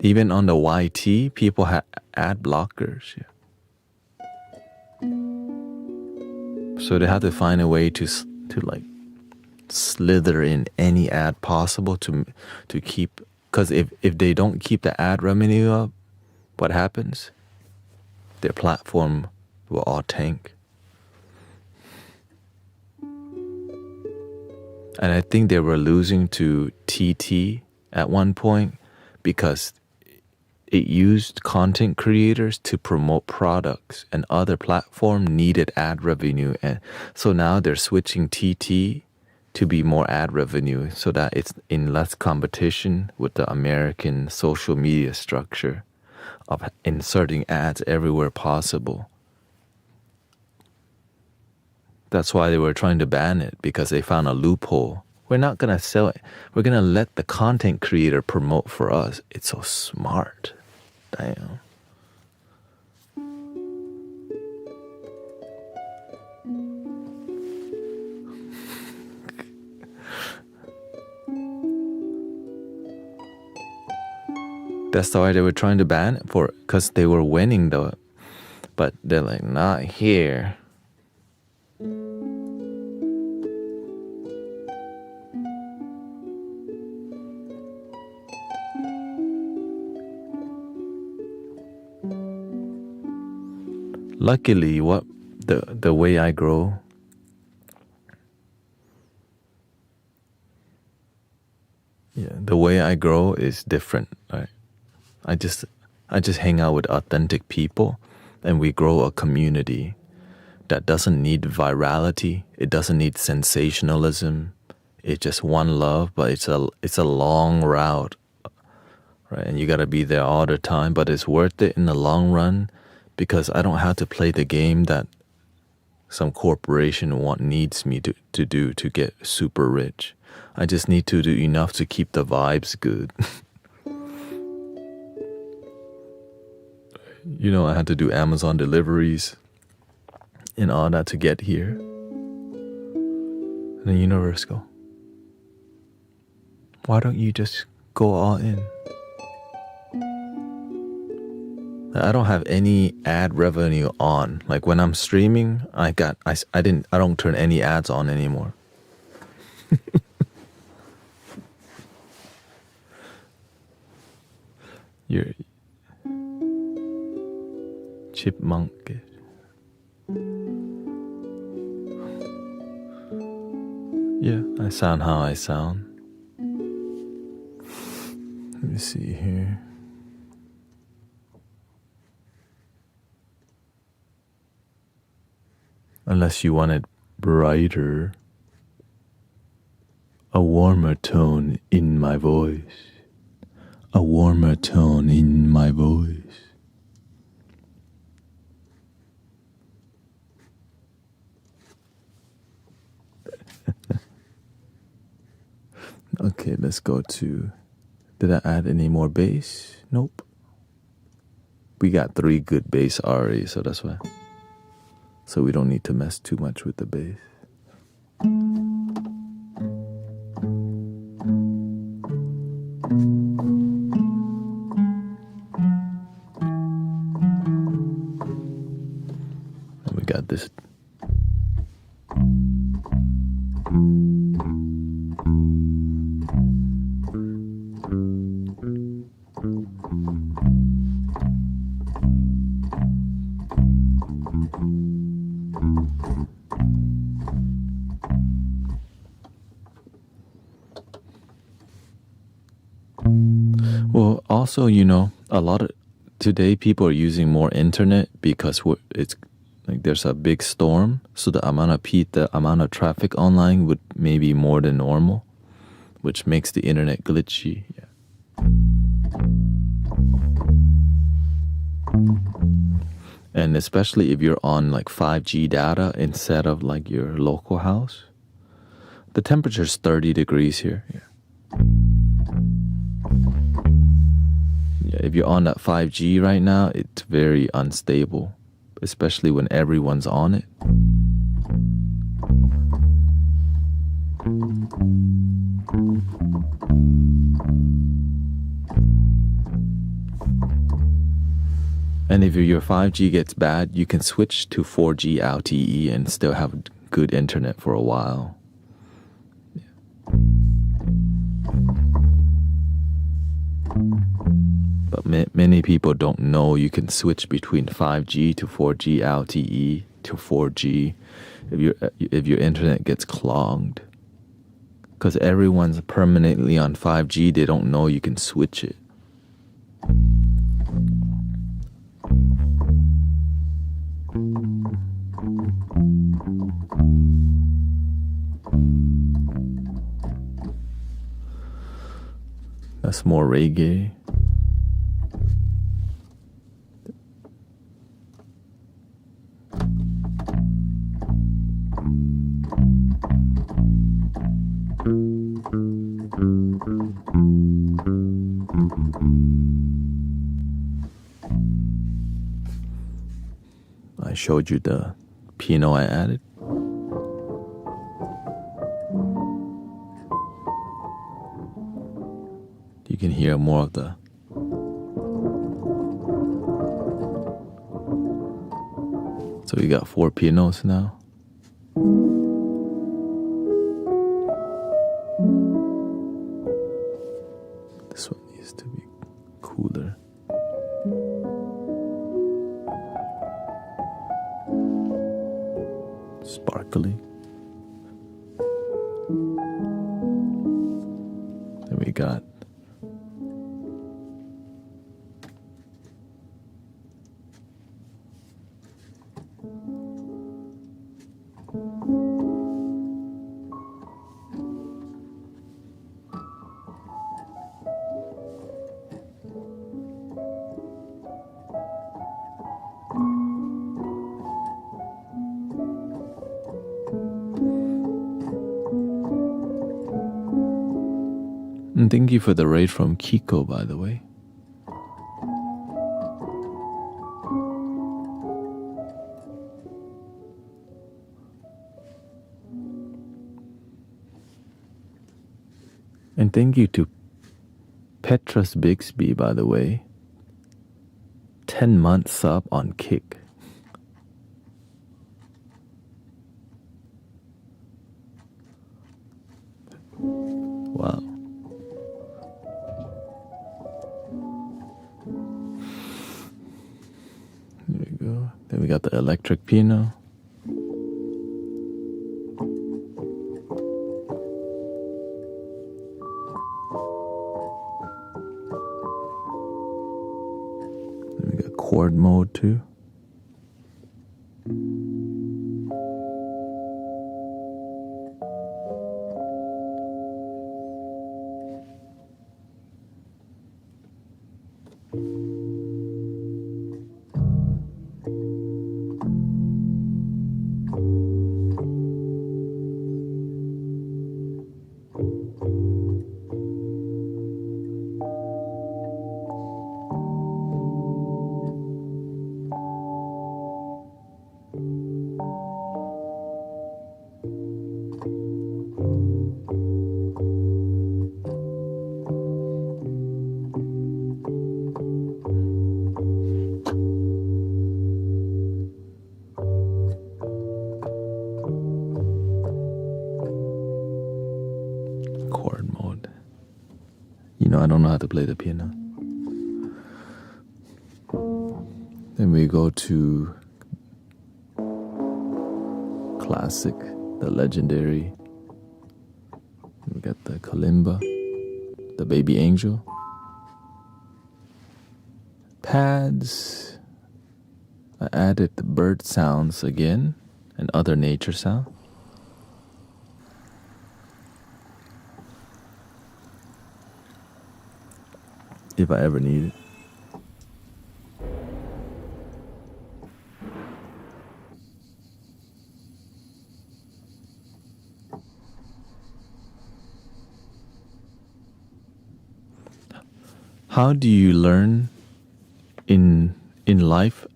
A: Even on the YT, people have ad blockers. Yeah. So they have to find a way to like slither in any ad possible to keep. Because if they don't keep the ad revenue up, what happens? Their platform will all tank. And I think they were losing to TT at one point because it used content creators to promote products, and other platform needed ad revenue. And so now they're switching TT to be more ad revenue so that it's in less competition with the American social media structure of inserting ads everywhere possible. That's why they were trying to ban it, because they found a loophole. We're not going to sell it. We're going to let the content creator promote for us. It's so smart. Damn. That's why they were trying to ban it for, because they were winning though. But they're like, not here. Luckily, the way I grow, the way I grow is different. Right? I just hang out with authentic people, and we grow a community that doesn't need virality. It doesn't need sensationalism. It's just one love, but it's a long route, right? And you gotta be there all the time, but it's worth it in the long run, because I don't have to play the game that some corporation needs me to do to get super rich. I just need to do enough to keep the vibes good. I had to do Amazon deliveries and all that to get here. And the universe go, why don't you just go all in? I don't have any ad revenue on. Like when I'm streaming, I don't turn any ads on anymore. You're chipmunk. Yeah, I sound how I sound. Let me see here. Unless you want it brighter, a warmer tone in my voice. A warmer tone in my voice. Okay, let's go to... Did I add any more bass? Nope. We got 3 good bass already, so that's why. So we don't need to mess too much with the bass. And we got this. Well, also, a lot of today people are using more internet because it's like there's a big storm, so the amount of traffic online would maybe more than normal, which makes the internet glitchy. Yeah. And especially if you're on like 5G data instead of like your local house. The temperature's 30 degrees here. Yeah. Yeah, if you're on that 5G right now, it's very unstable, especially when everyone's on it. And if your 5G gets bad, you can switch to 4G LTE and still have good internet for a while. But many people don't know you can switch between 5G to 4G LTE to 4G if your internet gets clogged. Because everyone's permanently on 5G, they don't know you can switch it. That's more reggae. I showed you the piano I added. You can hear more of the... So we got 4 pianos now. This one needs to be cooler. Sparkly. Then we got and thank you for the raid from Kiko, by the way. And thank you to Petrus Bixby, by the way. 10-month sub on Kick. Wow. There we go. Then we got the electric piano. chord mode too. Chord mode. I don't know how to play the piano. Then we go to classic, the legendary. We got the kalimba, the baby angel. Pads. I added the bird sounds again and other nature sound. If I ever need it. How do you learn in life?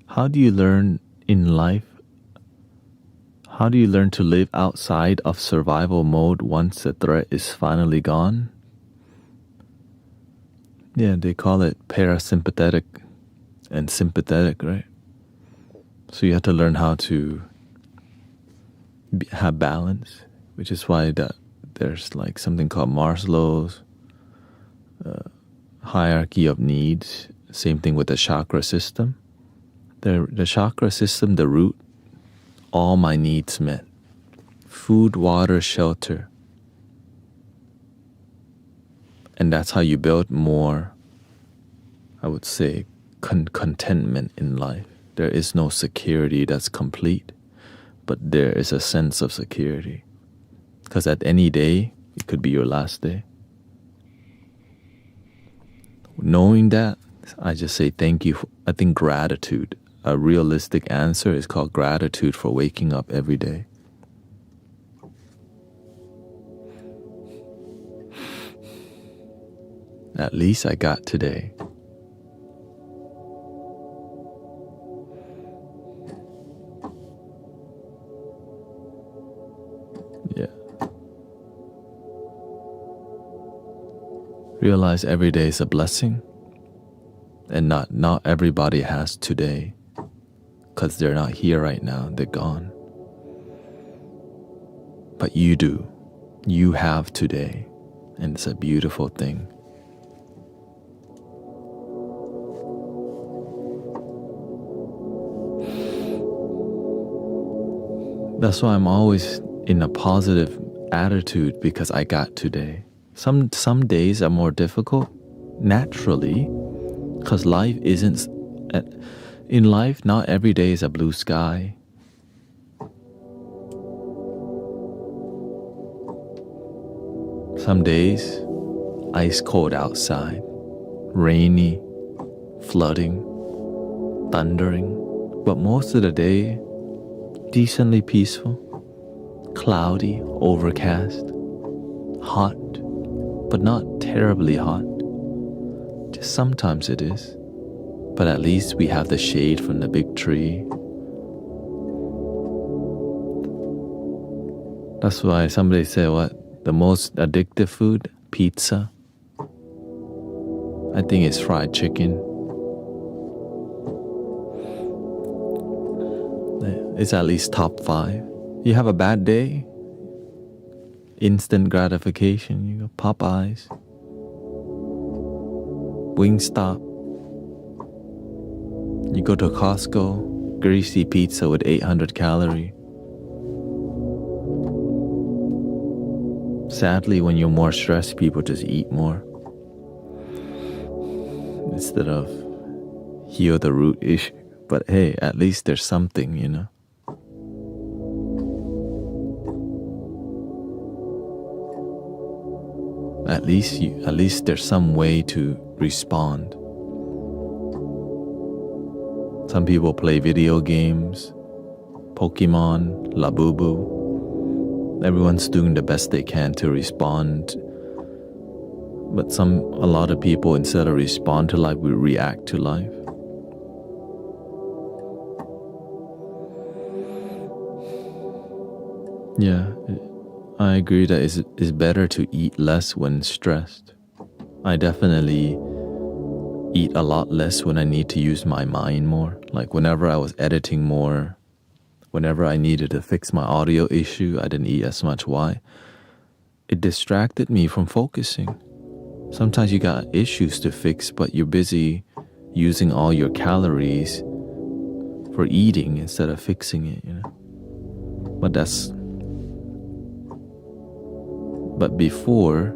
A: How do you learn in life? How do you learn to live outside of survival mode once the threat is finally gone? Yeah, they call it parasympathetic and sympathetic, right? So you have to learn how to have balance, which is why there's like something called Maslow's hierarchy of needs. Same thing with the chakra system. The chakra system, the root, all my needs met. Food, water, shelter. And that's how you build more, I would say, contentment in life. There is no security that's complete, but there is a sense of security. Because at any day, it could be your last day. Knowing that, I just say thank you. I think gratitude, a realistic answer is called gratitude for waking up every day. At least I got today. Yeah. Realize every day is a blessing. And not everybody has today. Because they're not here right now. They're gone. But you do. You have today. And it's a beautiful thing. That's why I'm always in a positive attitude because I got today. Some days are more difficult naturally because life isn't. In life, not every day is a blue sky. Some days, ice cold outside, rainy, flooding, thundering. But most of the day, decently peaceful, cloudy, overcast, hot, but not terribly hot. Just sometimes it is. But at least we have the shade from the big tree. That's why somebody said, what? The most addictive food? Pizza. I think it's fried chicken. It's at least top 5. You have a bad day? Instant gratification. You go Popeyes. Wingstop. You go to Costco, greasy pizza with 800 calories. Sadly, when you're more stressed, people just eat more. Instead of heal the root issue. But hey, at least there's something, you know. At least there's some way to respond. Some people play video games, Pokemon, Labubu. Everyone's doing the best they can to respond. But a lot of people, instead of respond to life, we react to life. Yeah, I agree that it's better to eat less when stressed. I definitely eat a lot less when I need to use my mind more. Like whenever I was editing more, whenever I needed to fix my audio issue, I didn't eat as much. Why? It distracted me from focusing. Sometimes you got issues to fix, but you're busy using all your calories for eating instead of fixing it, you know. But before,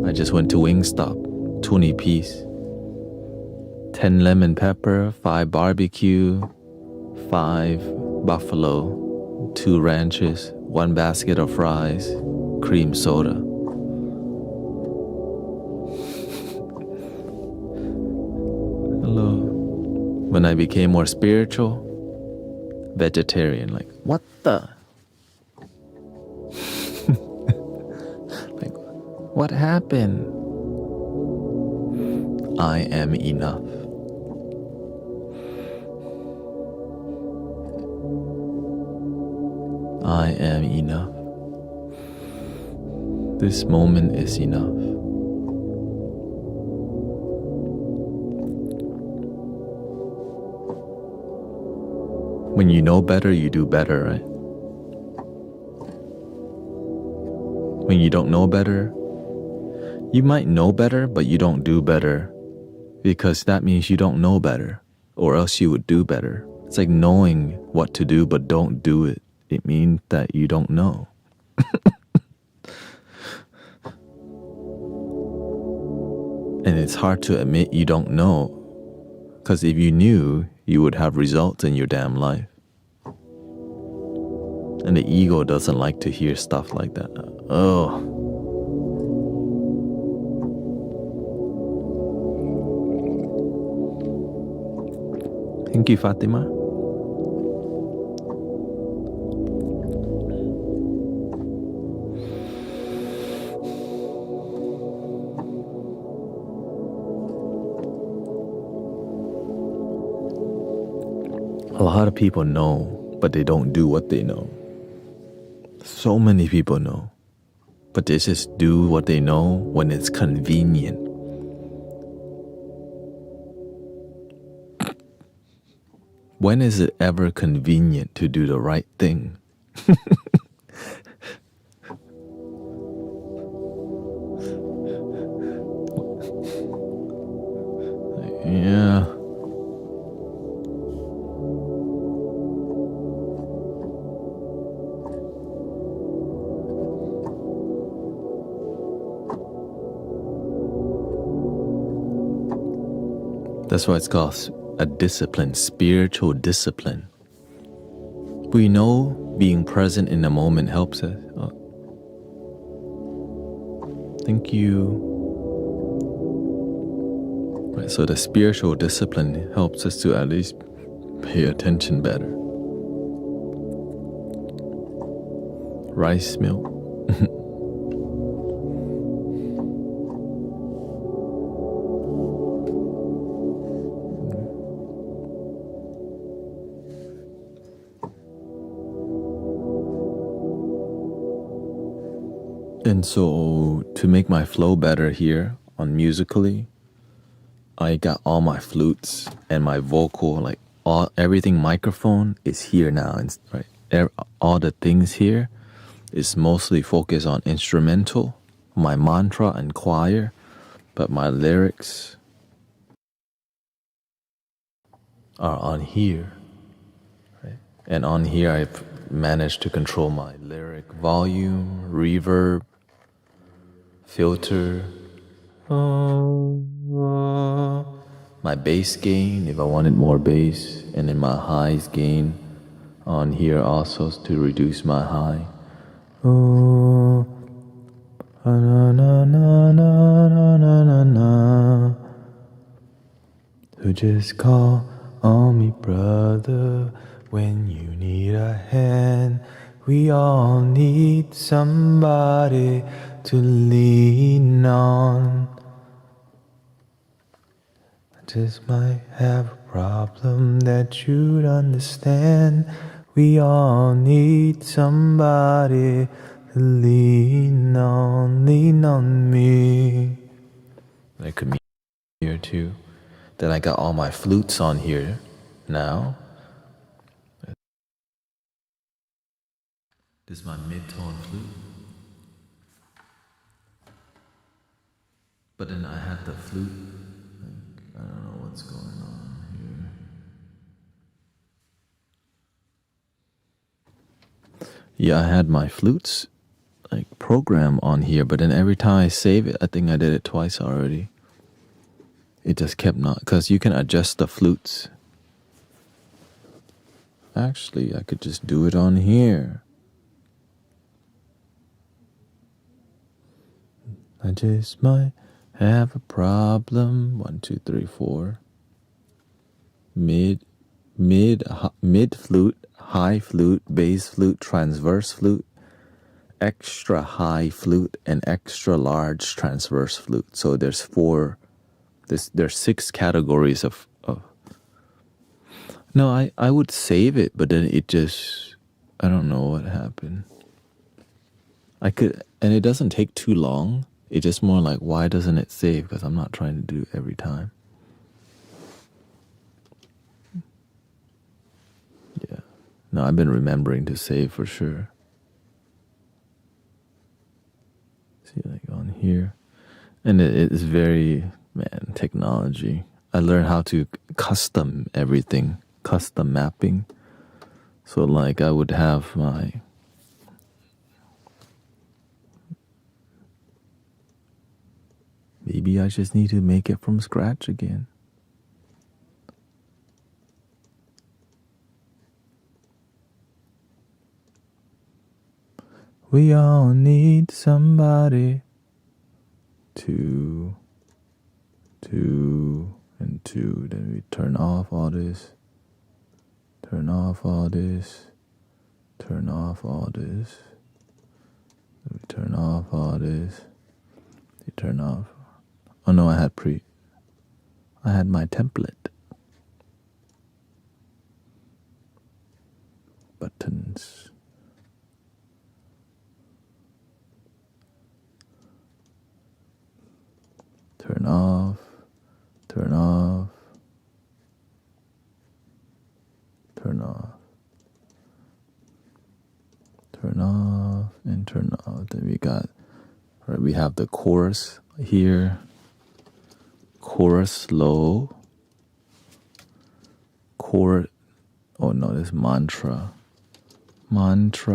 A: I just went to Wingstop, 20 piece, 10 lemon pepper, 5 barbecue, 5 buffalo, 2 ranches, 1 basket of fries, cream soda. Hello. When I became more spiritual, vegetarian, like, what the? Like, what happened? I am enough. I am enough. This moment is enough. When you know better, you do better, right? When you don't know better, you might know better, but you don't do better, because that means you don't know better, or else you would do better. It's like knowing what to do but don't do it. It means that you don't know. And it's hard to admit you don't know, because if you knew, you would have results in your damn life. And the ego doesn't like to hear stuff like that. Oh. Thank you, Fatima. A lot of people know, but they don't do what they know. So many people know, but they just do what they know when it's convenient. When is it ever convenient to do the right thing? Yeah. That's why it's called a discipline, spiritual discipline. We know being present in the moment helps us. Oh. Thank you. Right, so the spiritual discipline helps us to at least pay attention better. Rice milk. And so to make my flow better here on Musically, I got all my flutes and my vocal, like everything microphone is here now, right? All the things here is mostly focused on instrumental, my mantra and choir, but my lyrics are on here, right? And on here I've managed to control my lyric volume, reverb, filter. My bass gain, if I wanted more bass, and then my highs gain on here also to reduce my high. Oh, na na na na na na na na. So just call on me, brother, when you need a hand. We all need somebody to lean on. I just might have a problem that you'd understand. We all need somebody to lean on me. That could be here too. Then I got all my flutes on here now. This is my mid-tone flute. But then I had the flute. I don't know what's going on here. Yeah, I had my flutes like program on here, but then every time I save it, I think I did it twice already. It just kept not, because you can adjust the flutes. Actually, I could just do it on here. I just might have a problem. 1, 2, 3, 4. Mid flute, high flute, bass flute, transverse flute, extra high flute, and extra large transverse flute. So there's there's 6 categories of. No, I would save it, but then it just, I don't know what happened. I could, and it doesn't take too long. It's just more like, why doesn't it save? Because I'm not trying to do it every time. Yeah. No, I've been remembering to save for sure. See, like on here. And it is very, man, technology. I learned how to custom everything, custom mapping. So like I would have my, maybe I just need to make it from scratch again. We all need somebody to, and 2. Then we turn off all this, turn off all this, turn off all this. Then we turn off all this. You turn off. Oh no, I had my template. Buttons. Turn off, turn off, turn off, turn off, and turn off. Then we got, right, we have the chorus here, chorus low, chord, oh no, this mantra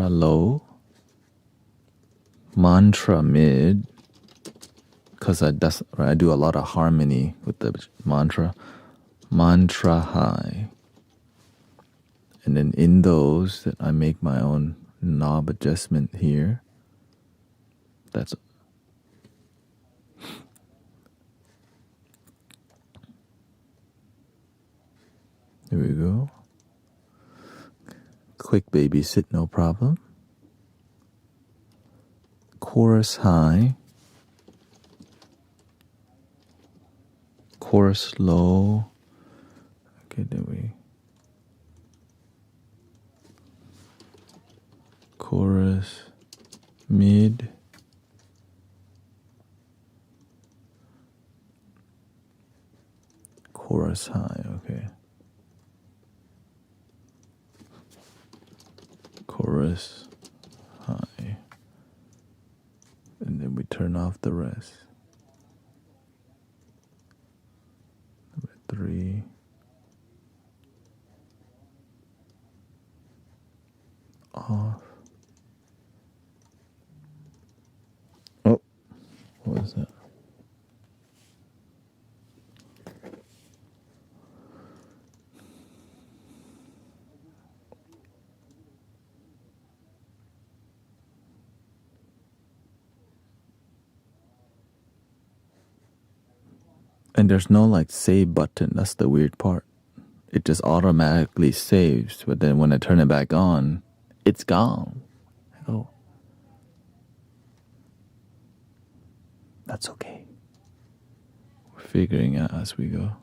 A: low, mantra mid, because I do a lot of harmony with the mantra high. And then in those that I make my own knob adjustment here. That's here we go. Quick babysit, no problem. Chorus high. Chorus low. Okay, then we chorus mid. Chorus high, okay. Chorus high. And then we turn off the rest. Number 3. Off. Oh, what was that? And there's no like save button. That's the weird part. It just automatically saves, but then when I turn it back on, it's gone. Oh, that's okay. We're figuring out as we go.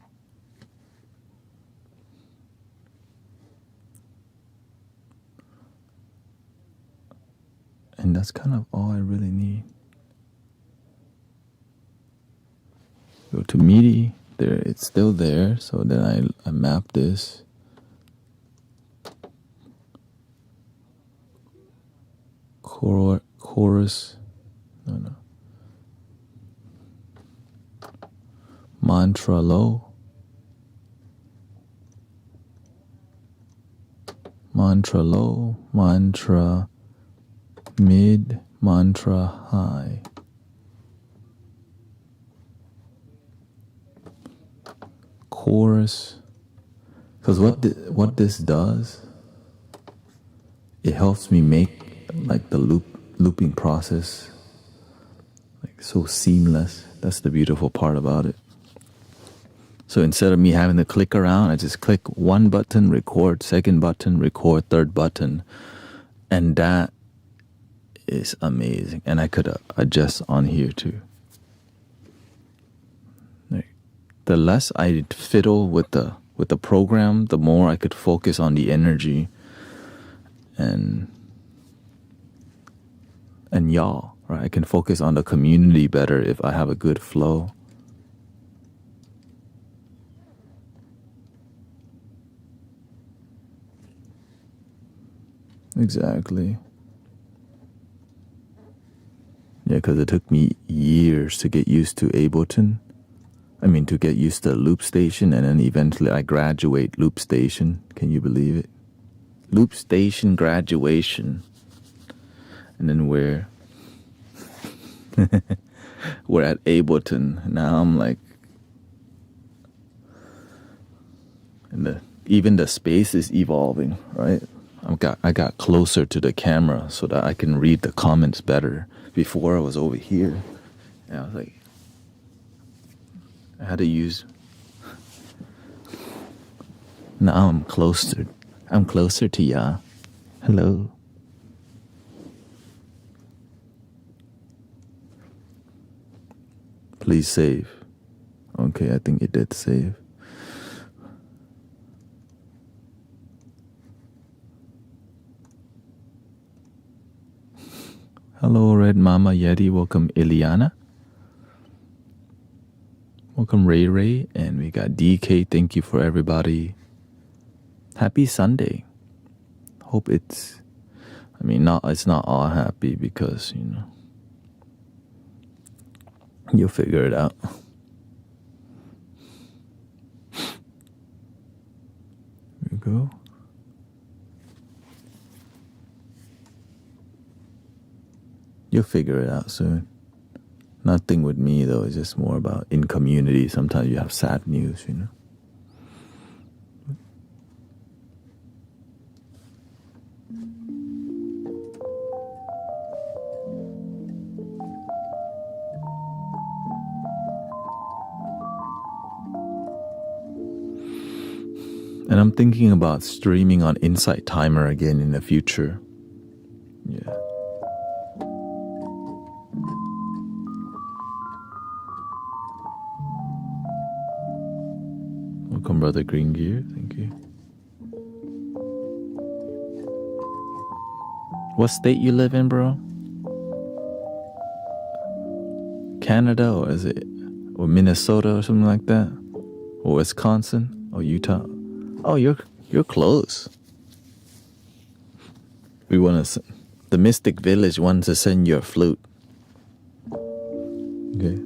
A: And that's kind of all I really need. Go to MIDI. There, it's still there. So then I map this. Chorus. No. Mantra low. Mantra low. Mantra mid. Mantra high. Chorus. Because what this does, it helps me make like the looping process like so seamless. That's the beautiful part about it. So instead of me having to click around, I just click one button, record, second button, record, third button, and that is amazing. And I could adjust on here too. The less I fiddle with the program, the more I could focus on the energy and y'all, right? I can focus on the community better if I have a good flow. Exactly. Yeah, because it took me years to get used to Ableton. To get used to Loop Station, and then eventually I graduate Loop Station. Can you believe it? Loop Station graduation. And then we're at Ableton. Now I'm like, and even the space is evolving, right? I got closer to the camera so that I can read the comments better. Before I was over here, and I was like, I had to use. Now I'm closer. I'm closer to ya. Hello. Please save. Okay, I think it did save. Hello, Red Mama Yeti. Welcome, Iliana. Welcome, Ray Ray. And we got DK. Thank you for everybody. Happy Sunday. Hope it's not all happy because, you'll figure it out. Here we go. You'll figure it out soon. Nothing with me, though. It's just more about in community. Sometimes you have sad news, And I'm thinking about streaming on Insight Timer again in the future. Yeah. Welcome, Brother Green Gear. Thank you. What state you live in, bro? Canada, or is it, or Minnesota or something like that? Or Wisconsin or Utah? Oh, you're close. We want to. The Mystic Village wants to send you a flute. Okay.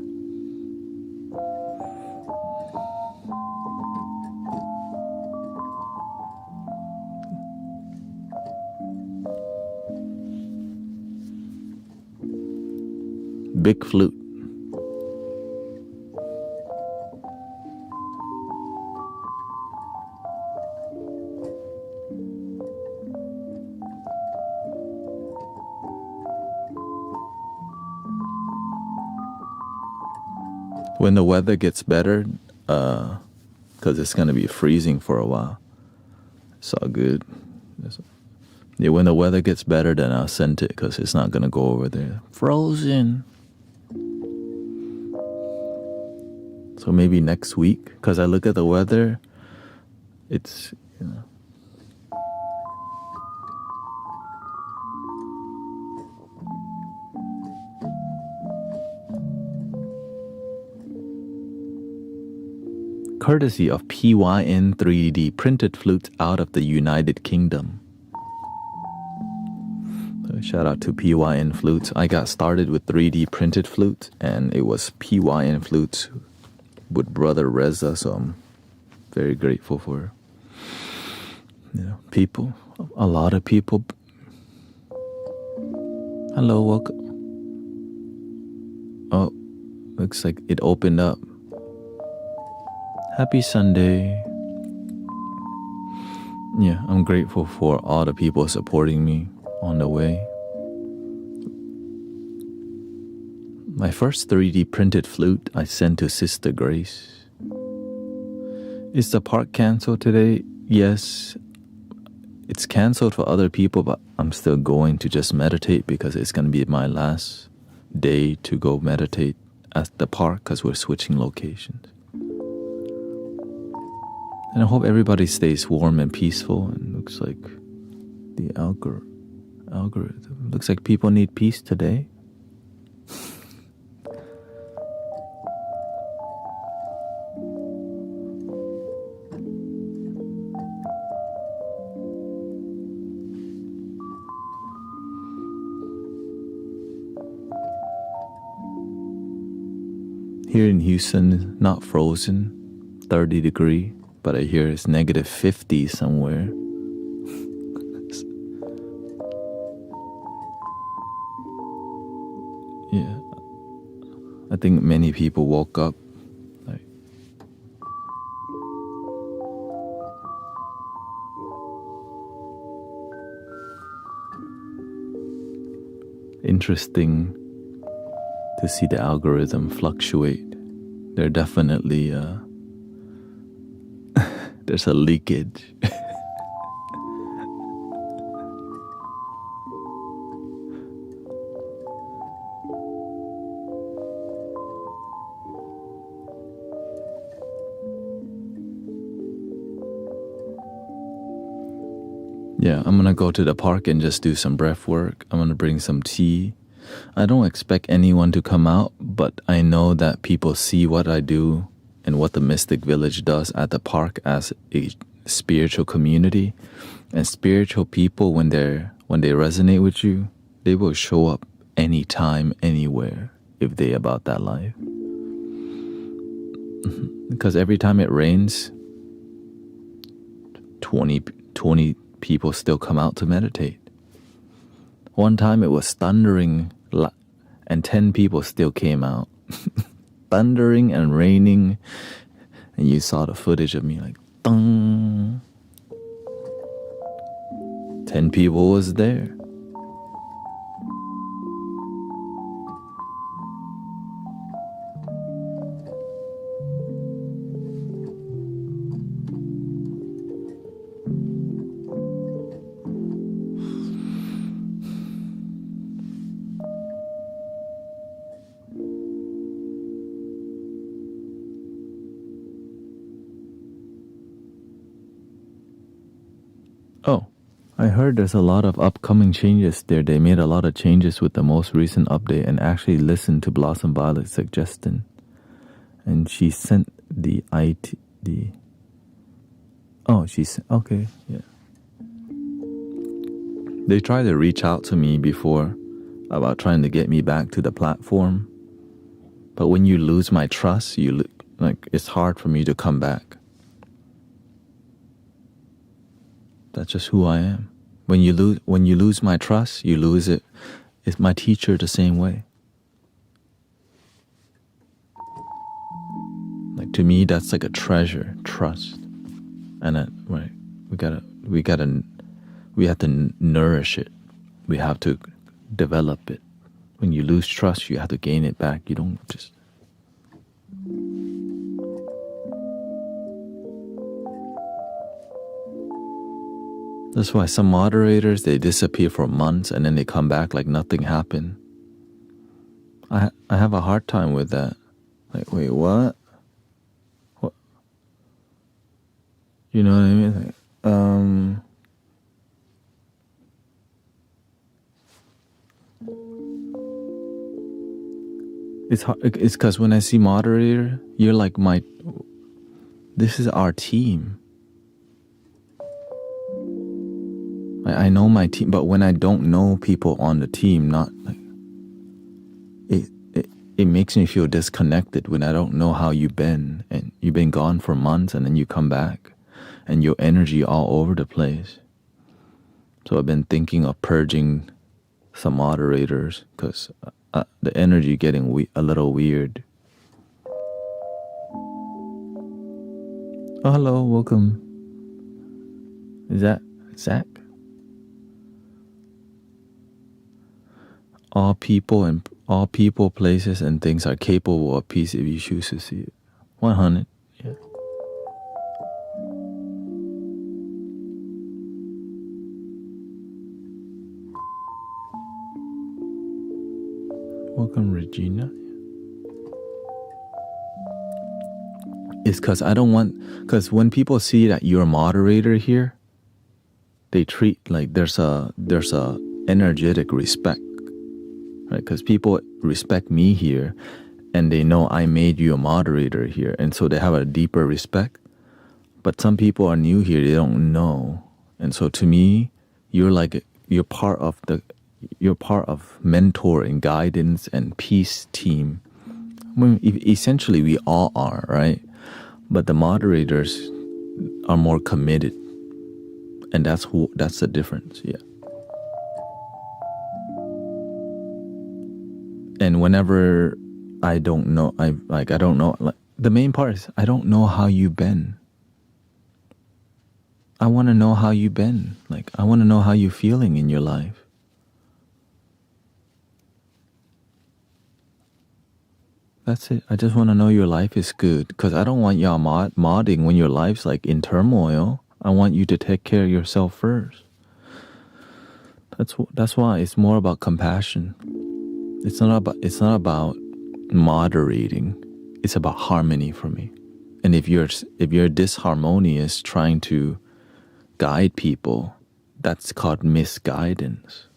A: Big flute. When the weather gets better, because it's gonna be freezing for a while. It's all good. Yeah, when the weather gets better, then I'll send it because it's not gonna go over there. Frozen. So maybe next week, because I look at the weather, it's, you know. Courtesy of PYN 3D printed flutes out of the United Kingdom. So shout out to PYN Flutes. I got started with 3D printed flute, and it was PYN Flutes with brother Reza, so I'm very grateful for, you know, people, a lot of people. Hello, welcome. Oh, looks like it opened up. Happy Sunday. Yeah, I'm grateful for all the people supporting me on the way. My first 3D printed flute I sent to Sister Grace. Is the park canceled today? Yes, it's canceled for other people, but I'm still going to just meditate because it's going to be my last day to go meditate at the park because we're switching locations. And I hope everybody stays warm and peaceful. And looks like the algorithm. Looks like people need peace today. Here in Houston, not frozen, 30 degree, but I hear it's negative 50 somewhere. Yeah, I think many people woke up like, interesting to see the algorithm fluctuate. There definitely there's a leakage. Yeah, I'm gonna go to the park and just do some breath work. I'm gonna bring some tea. I don't expect anyone to come out, but I know that people see what I do and what the Mystic Village does at the park as a spiritual community. And spiritual people, when they resonate with you, they will show up anytime, anywhere, if they about that life. Because every time it rains, 20 people still come out to meditate. One time it was thundering and 10 people still came out. Thundering and raining, and you saw the footage of me like, dong. 10 people was there. Oh, I heard there's a lot of upcoming changes there. They made a lot of changes with the most recent update and actually listened to Blossom Violet's suggestion. And she sent okay, yeah. They tried to reach out to me before about trying to get me back to the platform. But when you lose my trust, it's hard for me to come back. That's just who I am. When you lose my trust, you lose it. It's my teacher the same way. Like, to me, that's like a treasure, trust. And right, we have to nourish it. We have to develop it. When you lose trust, you have to gain it back. You don't just That's why some moderators, they disappear for months and then they come back like nothing happened. I have a hard time with that. Like, wait, what? What? You know what I mean? Like, it's hard. It's because when I see moderator, you're like this is our team. I know my team, but when I don't know people on the team, not like it makes me feel disconnected when I don't know how you've been, and you've been gone for months, and then you come back, and your energy all over the place. So I've been thinking of purging some moderators because the energy getting a little weird. Oh, hello, welcome. Is that Zach? All people, places, and things are capable of peace if you choose to see it. 100. Yeah. Welcome, Regina. It's because because when people see that you're a moderator here, they treat like there's a energetic respect. Right, because people respect me here and they know I made you a moderator here, and so they have a deeper respect. But some people are new here, they don't know. And so to me, you're part of mentor and guidance and peace team. I mean, essentially we all are, right? But the moderators are more committed. And that's the difference, yeah. And whenever I don't know, the main part is I don't know how you've been. I want to know how you've been. Like, I want to know how you're feeling in your life. That's it. I just want to know your life is good, because I don't want y'all modding when your life's like in turmoil. I want you to take care of yourself first. That's why it's more about compassion. It's not about moderating. It's about harmony for me. And if you're disharmonious trying to guide people, that's called misguidance.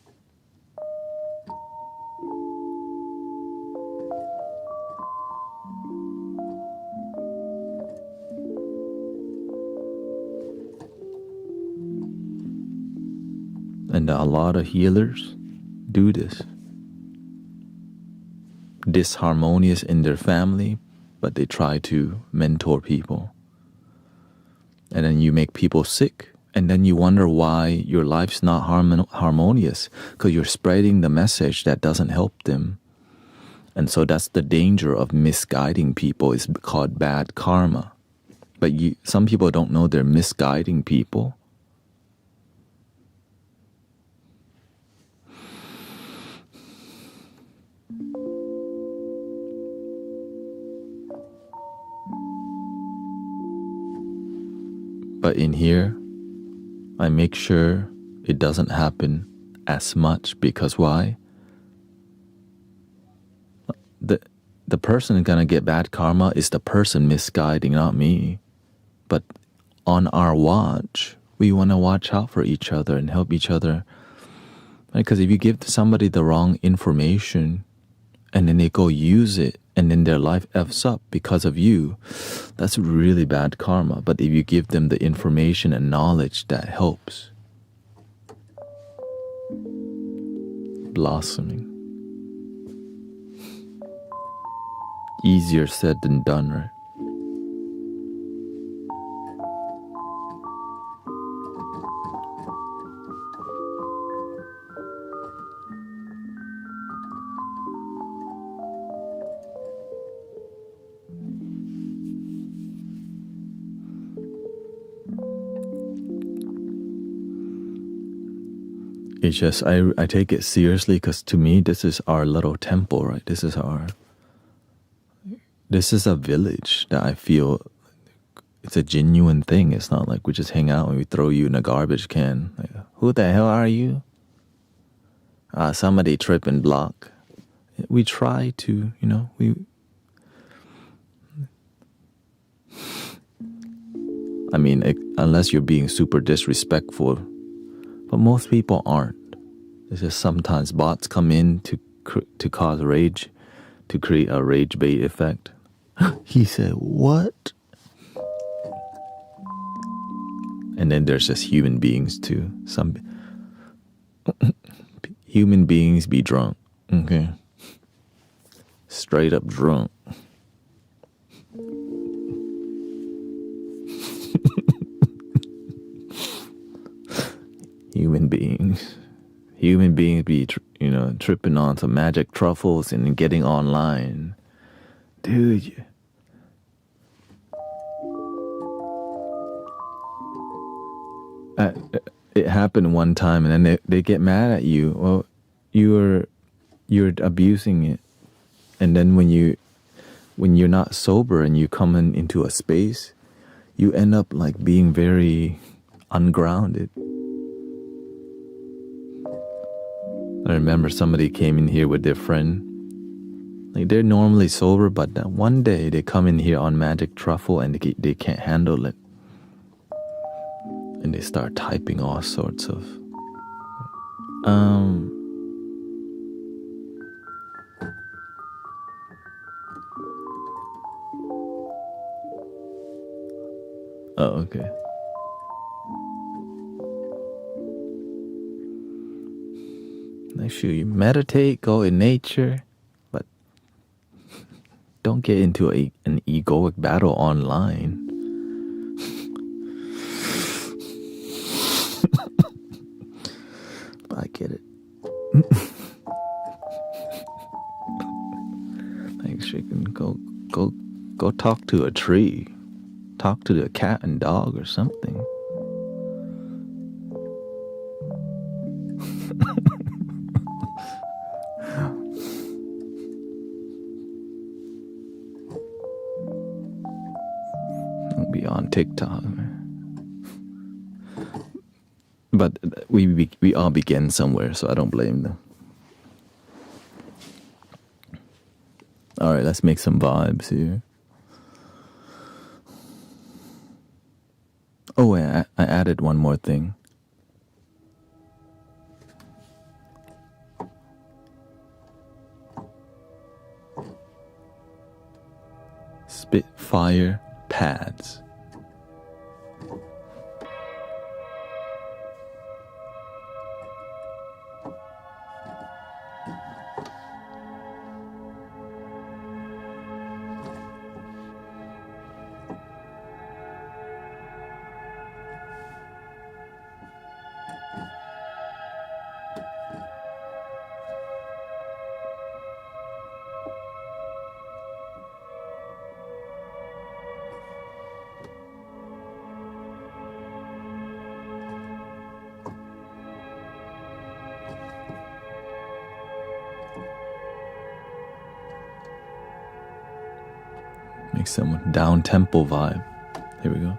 A: And a lot of healers do this. Disharmonious in their family, but they try to mentor people. And then you make people sick, and then you wonder why your life's not harmonious, because you're spreading the message that doesn't help them. And so that's the danger of misguiding people. It's called bad karma. But some people don't know they're misguiding people. But in here, I make sure it doesn't happen as much, because why? The person gonna get bad karma is the person misguiding, not me. But on our watch, we want to watch out for each other and help each other. Because if you give somebody the wrong information and then they go use it and then their life F's up because of you, that's really bad karma. But if you give them the information and knowledge that helps, blossoming. Easier said than done, right? It's just, I take it seriously because to me, this is our little temple, right? This is this is a village that I feel it's a genuine thing. It's not like we just hang out and we throw you in a garbage can. Like, who the hell are you? Somebody trip and block. We try to, unless you're being super disrespectful, but most people aren't. It's just sometimes bots come in to cause rage, to create a rage bait effect. He said, what? And then there's just human beings too. Some human beings be drunk, okay? Straight up drunk. Human beings be tripping on some magic truffles and getting online. Dude, it happened one time, and then they get mad at you. Well, you're abusing it, and then when you're not sober and you come into a space, you end up like being very ungrounded. I remember somebody came in here with their friend. Like, they're normally sober, but one day they come in here on magic truffle and they can't handle it. And they start typing all sorts of oh, okay. Make sure you meditate, go in nature, but don't get into an egoic battle online. But I get it. Like, she can go talk to a tree, talk to the cat and dog or something. Don't be on TikTok. But we all begin somewhere, so I don't blame them. All right, let's make some vibes here. Oh, wait, I added one more thing. Spitfire pads. Make some down tempo vibe. Here we go.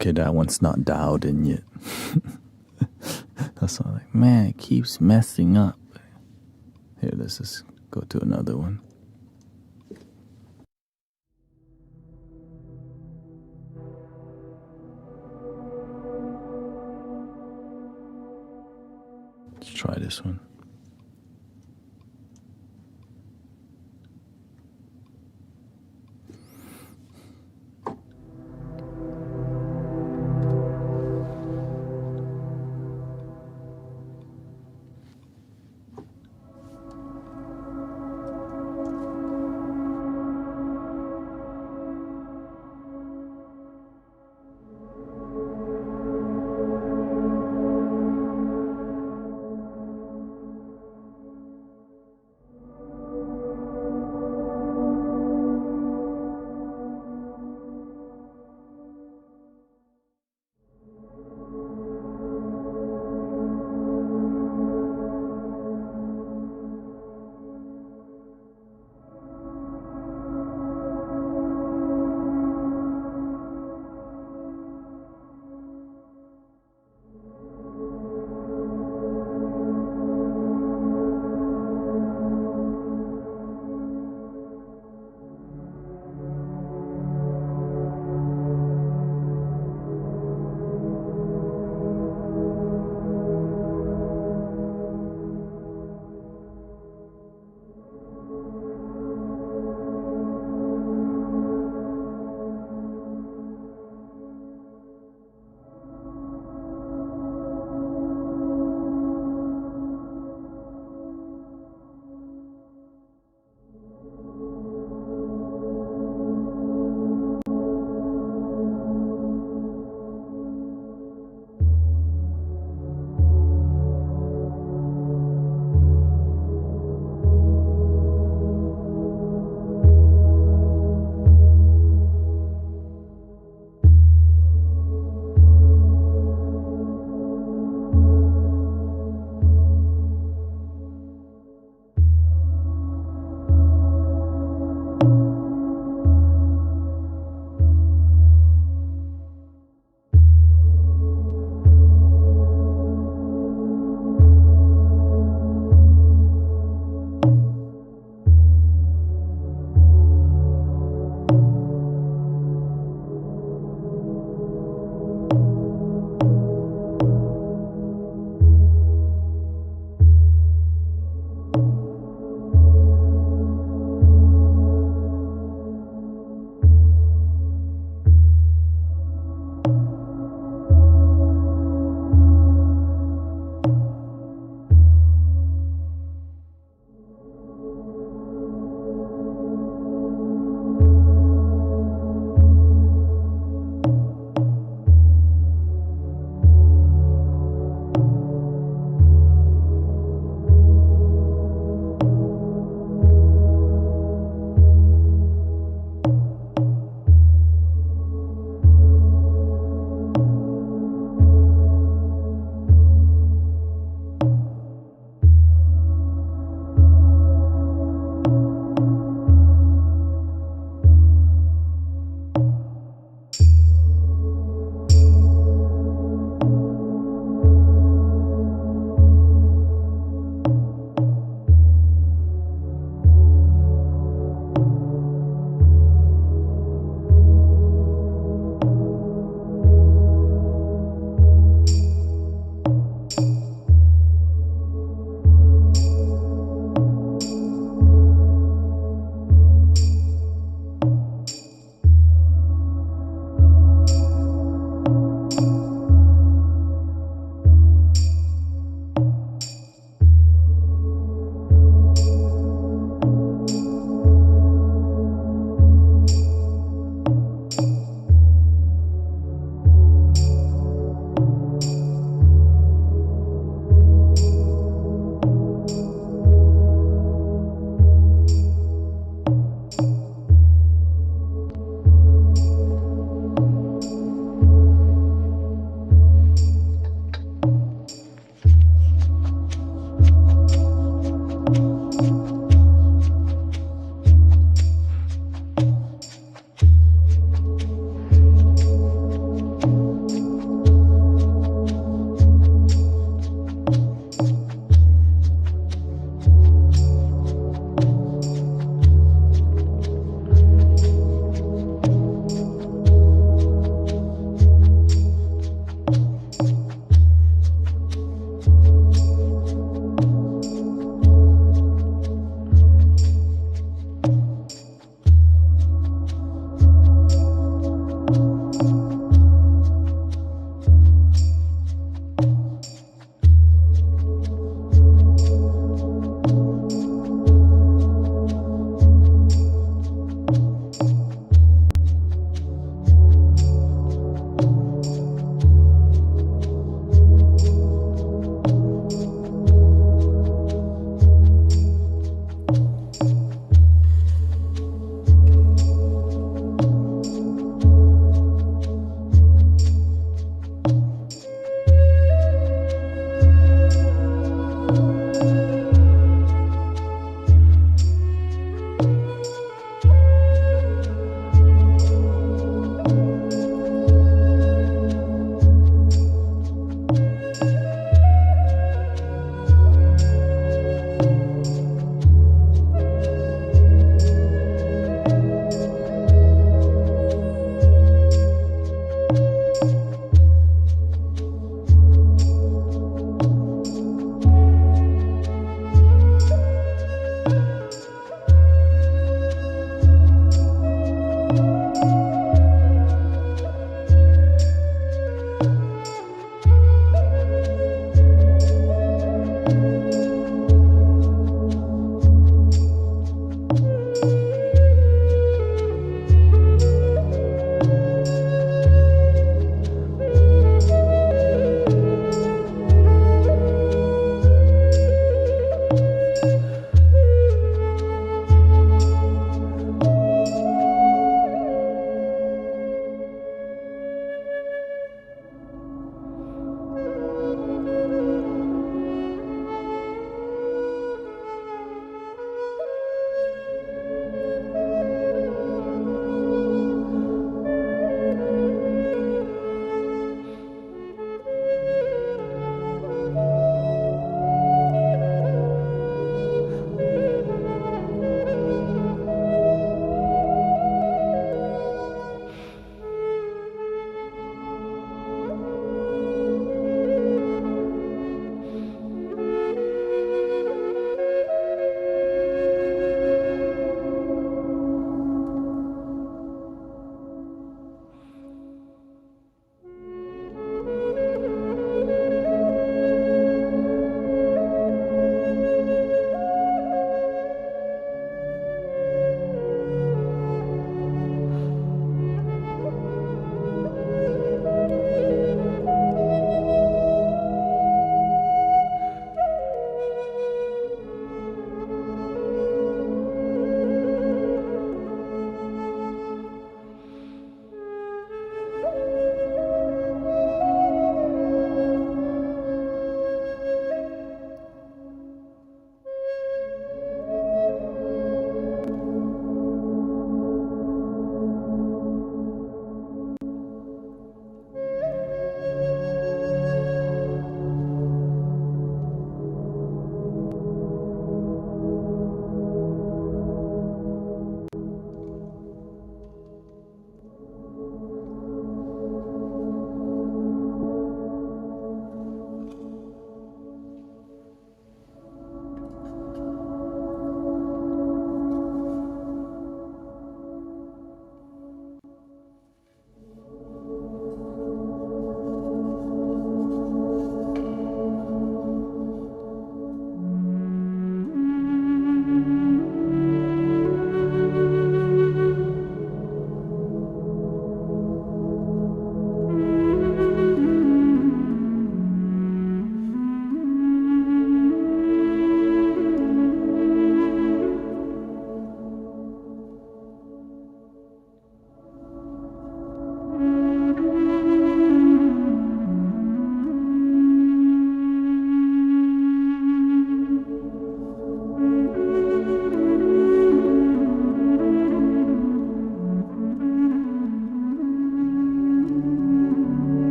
A: Okay, that one's not dialed in yet. That's all like, man, it keeps messing up. Here, let's just go to another one. Let's try this one.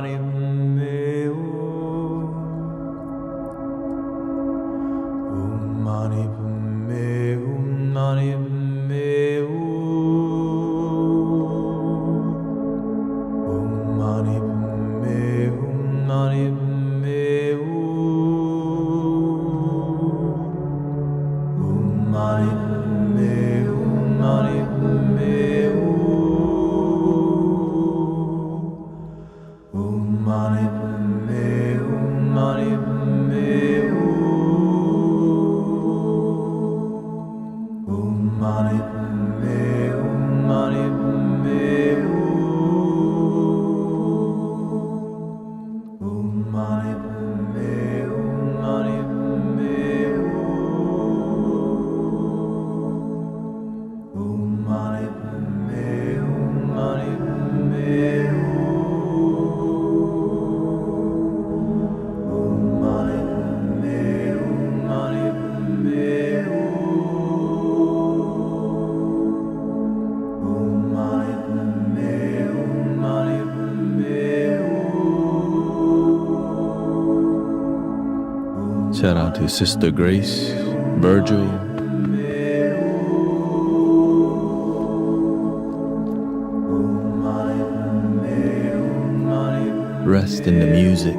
A: mani padme mani padme mani padme mani padme mani padme mani padme mani Shout out to Sister Grace, Virgil, rest in the music.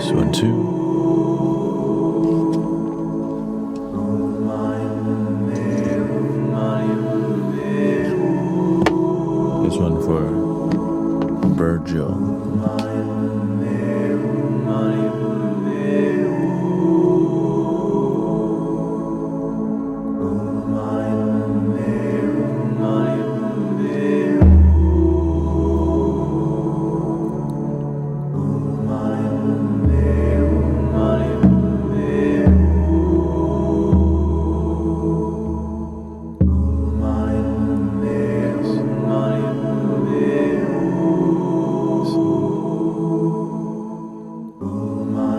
A: This one too. This one for Virgil.
B: my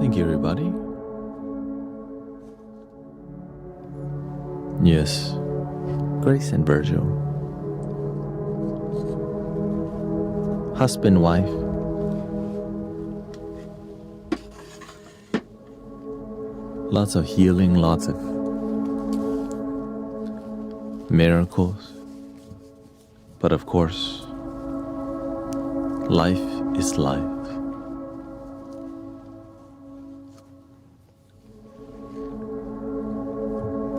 A: Thank you, everybody. Yes, Grace and Virgil. Husband, wife. Lots of healing, lots of miracles. But of course, life is life.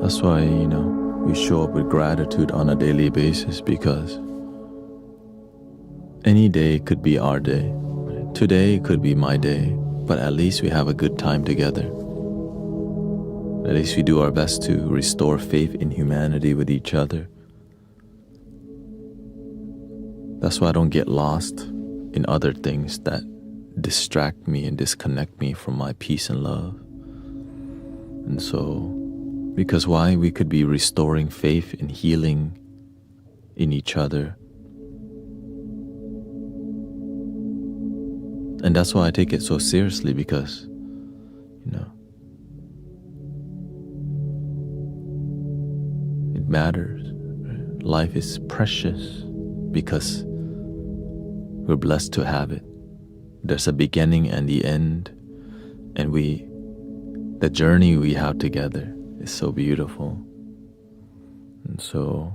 A: That's why, we show up with gratitude on a daily basis, because any day could be our day. Today could be my day, but at least we have a good time together. At least we do our best to restore faith in humanity with each other. That's why I don't get lost in other things that distract me and disconnect me from my peace and love. And so, because why? We could be restoring faith and healing in each other. And that's why I take it so seriously, because, it matters. Right? Life is precious because we're blessed to have it. There's a beginning and the end, and the journey we have together is so beautiful. And so,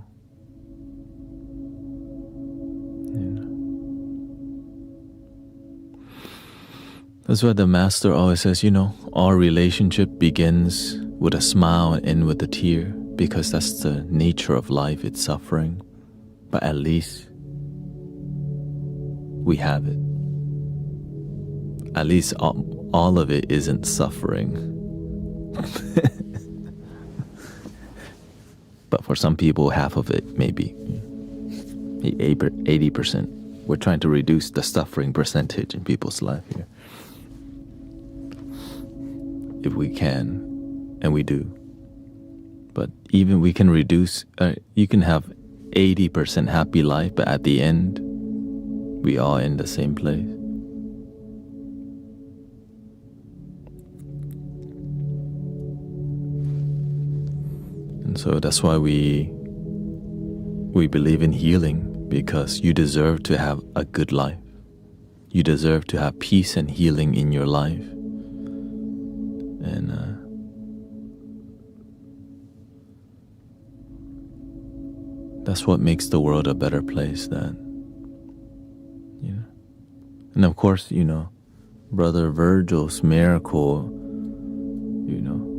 A: that's why the master always says, our relationship begins with a smile and ends with a tear, because that's the nature of life. It's suffering, but at least we have it. At least all of it isn't suffering. But for some people, half of it, maybe 80%. We're trying to reduce the suffering percentage in people's life here, if we can, and we do. But even we can reduce, you can have 80% happy life, but at the end, we all in the same place. And so that's why we believe in healing, because you deserve to have a good life. You deserve to have peace and healing in your life. And that's what makes the world a better place. And of course, Brother Virgil's miracle,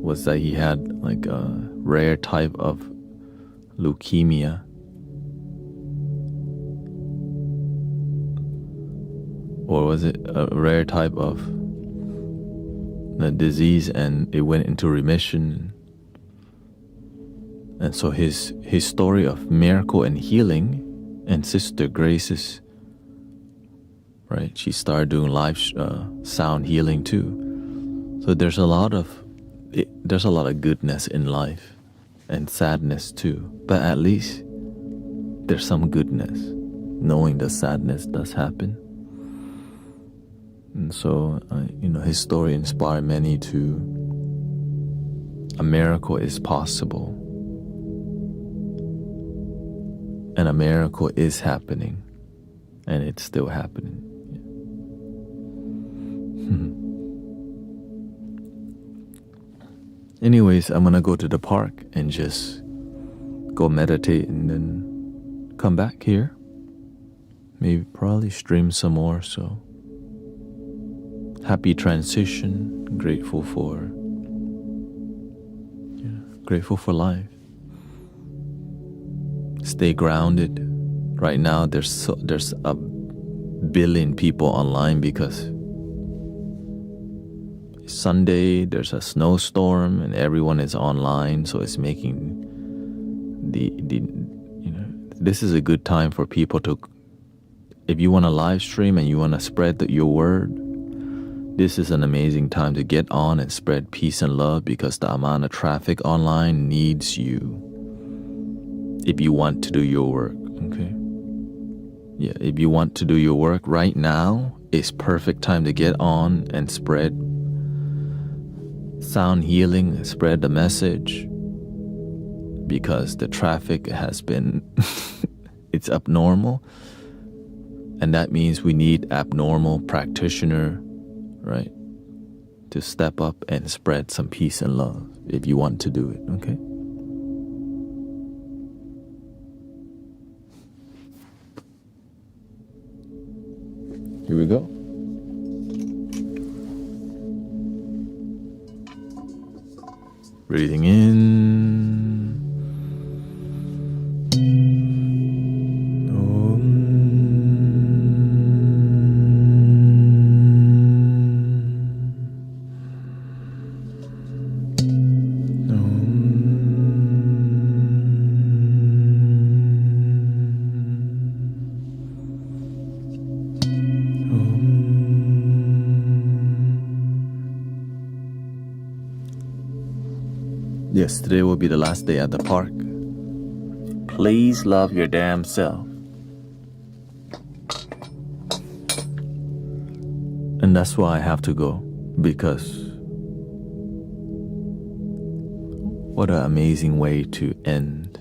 A: was that he had like a rare type of leukemia. Or was it a rare type of the disease, and it went into remission. And so his story of miracle and healing, and Sister Grace's, right, she started doing live sound healing too. So there's a lot of goodness in life, and sadness too. But at least there's some goodness, knowing that sadness does happen. And so, his story inspired many to, a miracle is possible. And a miracle is happening. And it's still happening. Anyways, I'm gonna go to the park and just go meditate and then come back here. Maybe probably stream some more, so. Happy transition, grateful for life. Stay grounded. Right now, there's a billion people online because Sunday there's a snowstorm and everyone is online, so it's making this is a good time for people to, if you want to live stream and you want to spread your word. This is an amazing time to get on and spread peace and love, because the amount of traffic online needs you if you want to do your work, okay? Yeah, if you want to do your work right now, it's perfect time to get on and spread sound healing, spread the message, because the traffic has been it's abnormal, and that means we need abnormal practitioner, right, to step up and spread some peace and love if you want to do it. Okay, here we go. Breathing in. Yes, today will be the last day at the park. Please love your damn self. And that's why I have to go, because what an amazing way to end.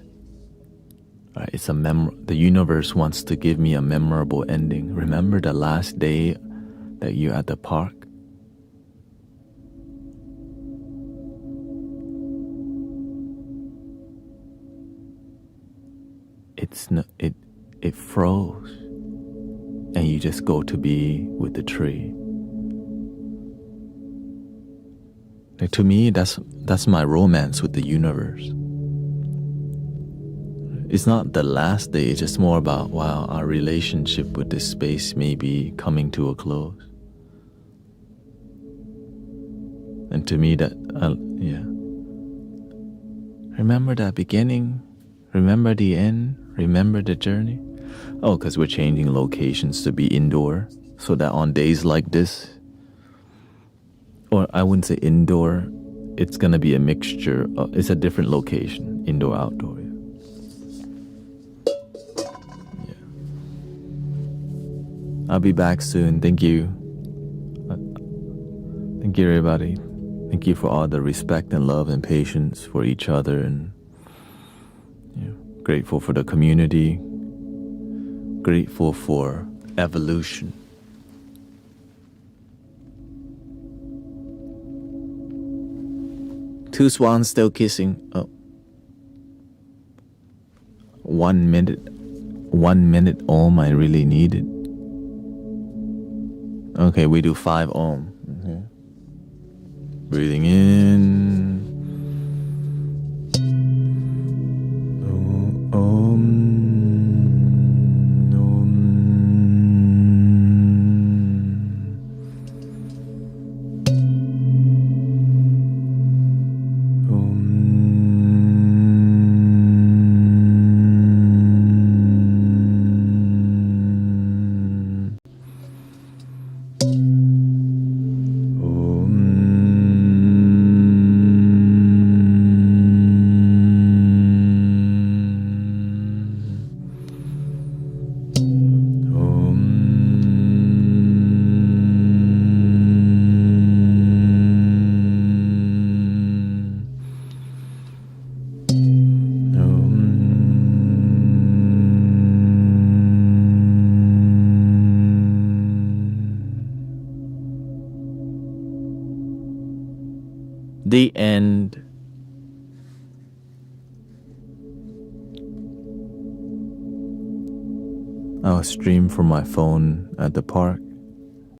A: Right, it's the universe wants to give me a memorable ending. Remember the last day that you're at the park? It froze, and you just go to be with the tree. Like, to me, that's my romance with the universe. It's not the last day, it's just more about, wow, our relationship with this space may be coming to a close. And to me, that, yeah. Remember that beginning, remember the end, remember the journey. Oh, because we're changing locations to be indoor, so that on days like this, or I wouldn't say indoor, it's going to be a mixture. It's a different location, indoor, outdoor. Yeah. I'll be back soon. Thank you. Thank you, everybody. Thank you for all the respect and love and patience for each other, and grateful for the community, grateful for evolution. Two swans still kissing. Oh. 1 minute. 1 minute ohm I really needed. Okay, we do 5 ohm. Mm-hmm. Breathing in. The end. I'll stream from my phone at the park.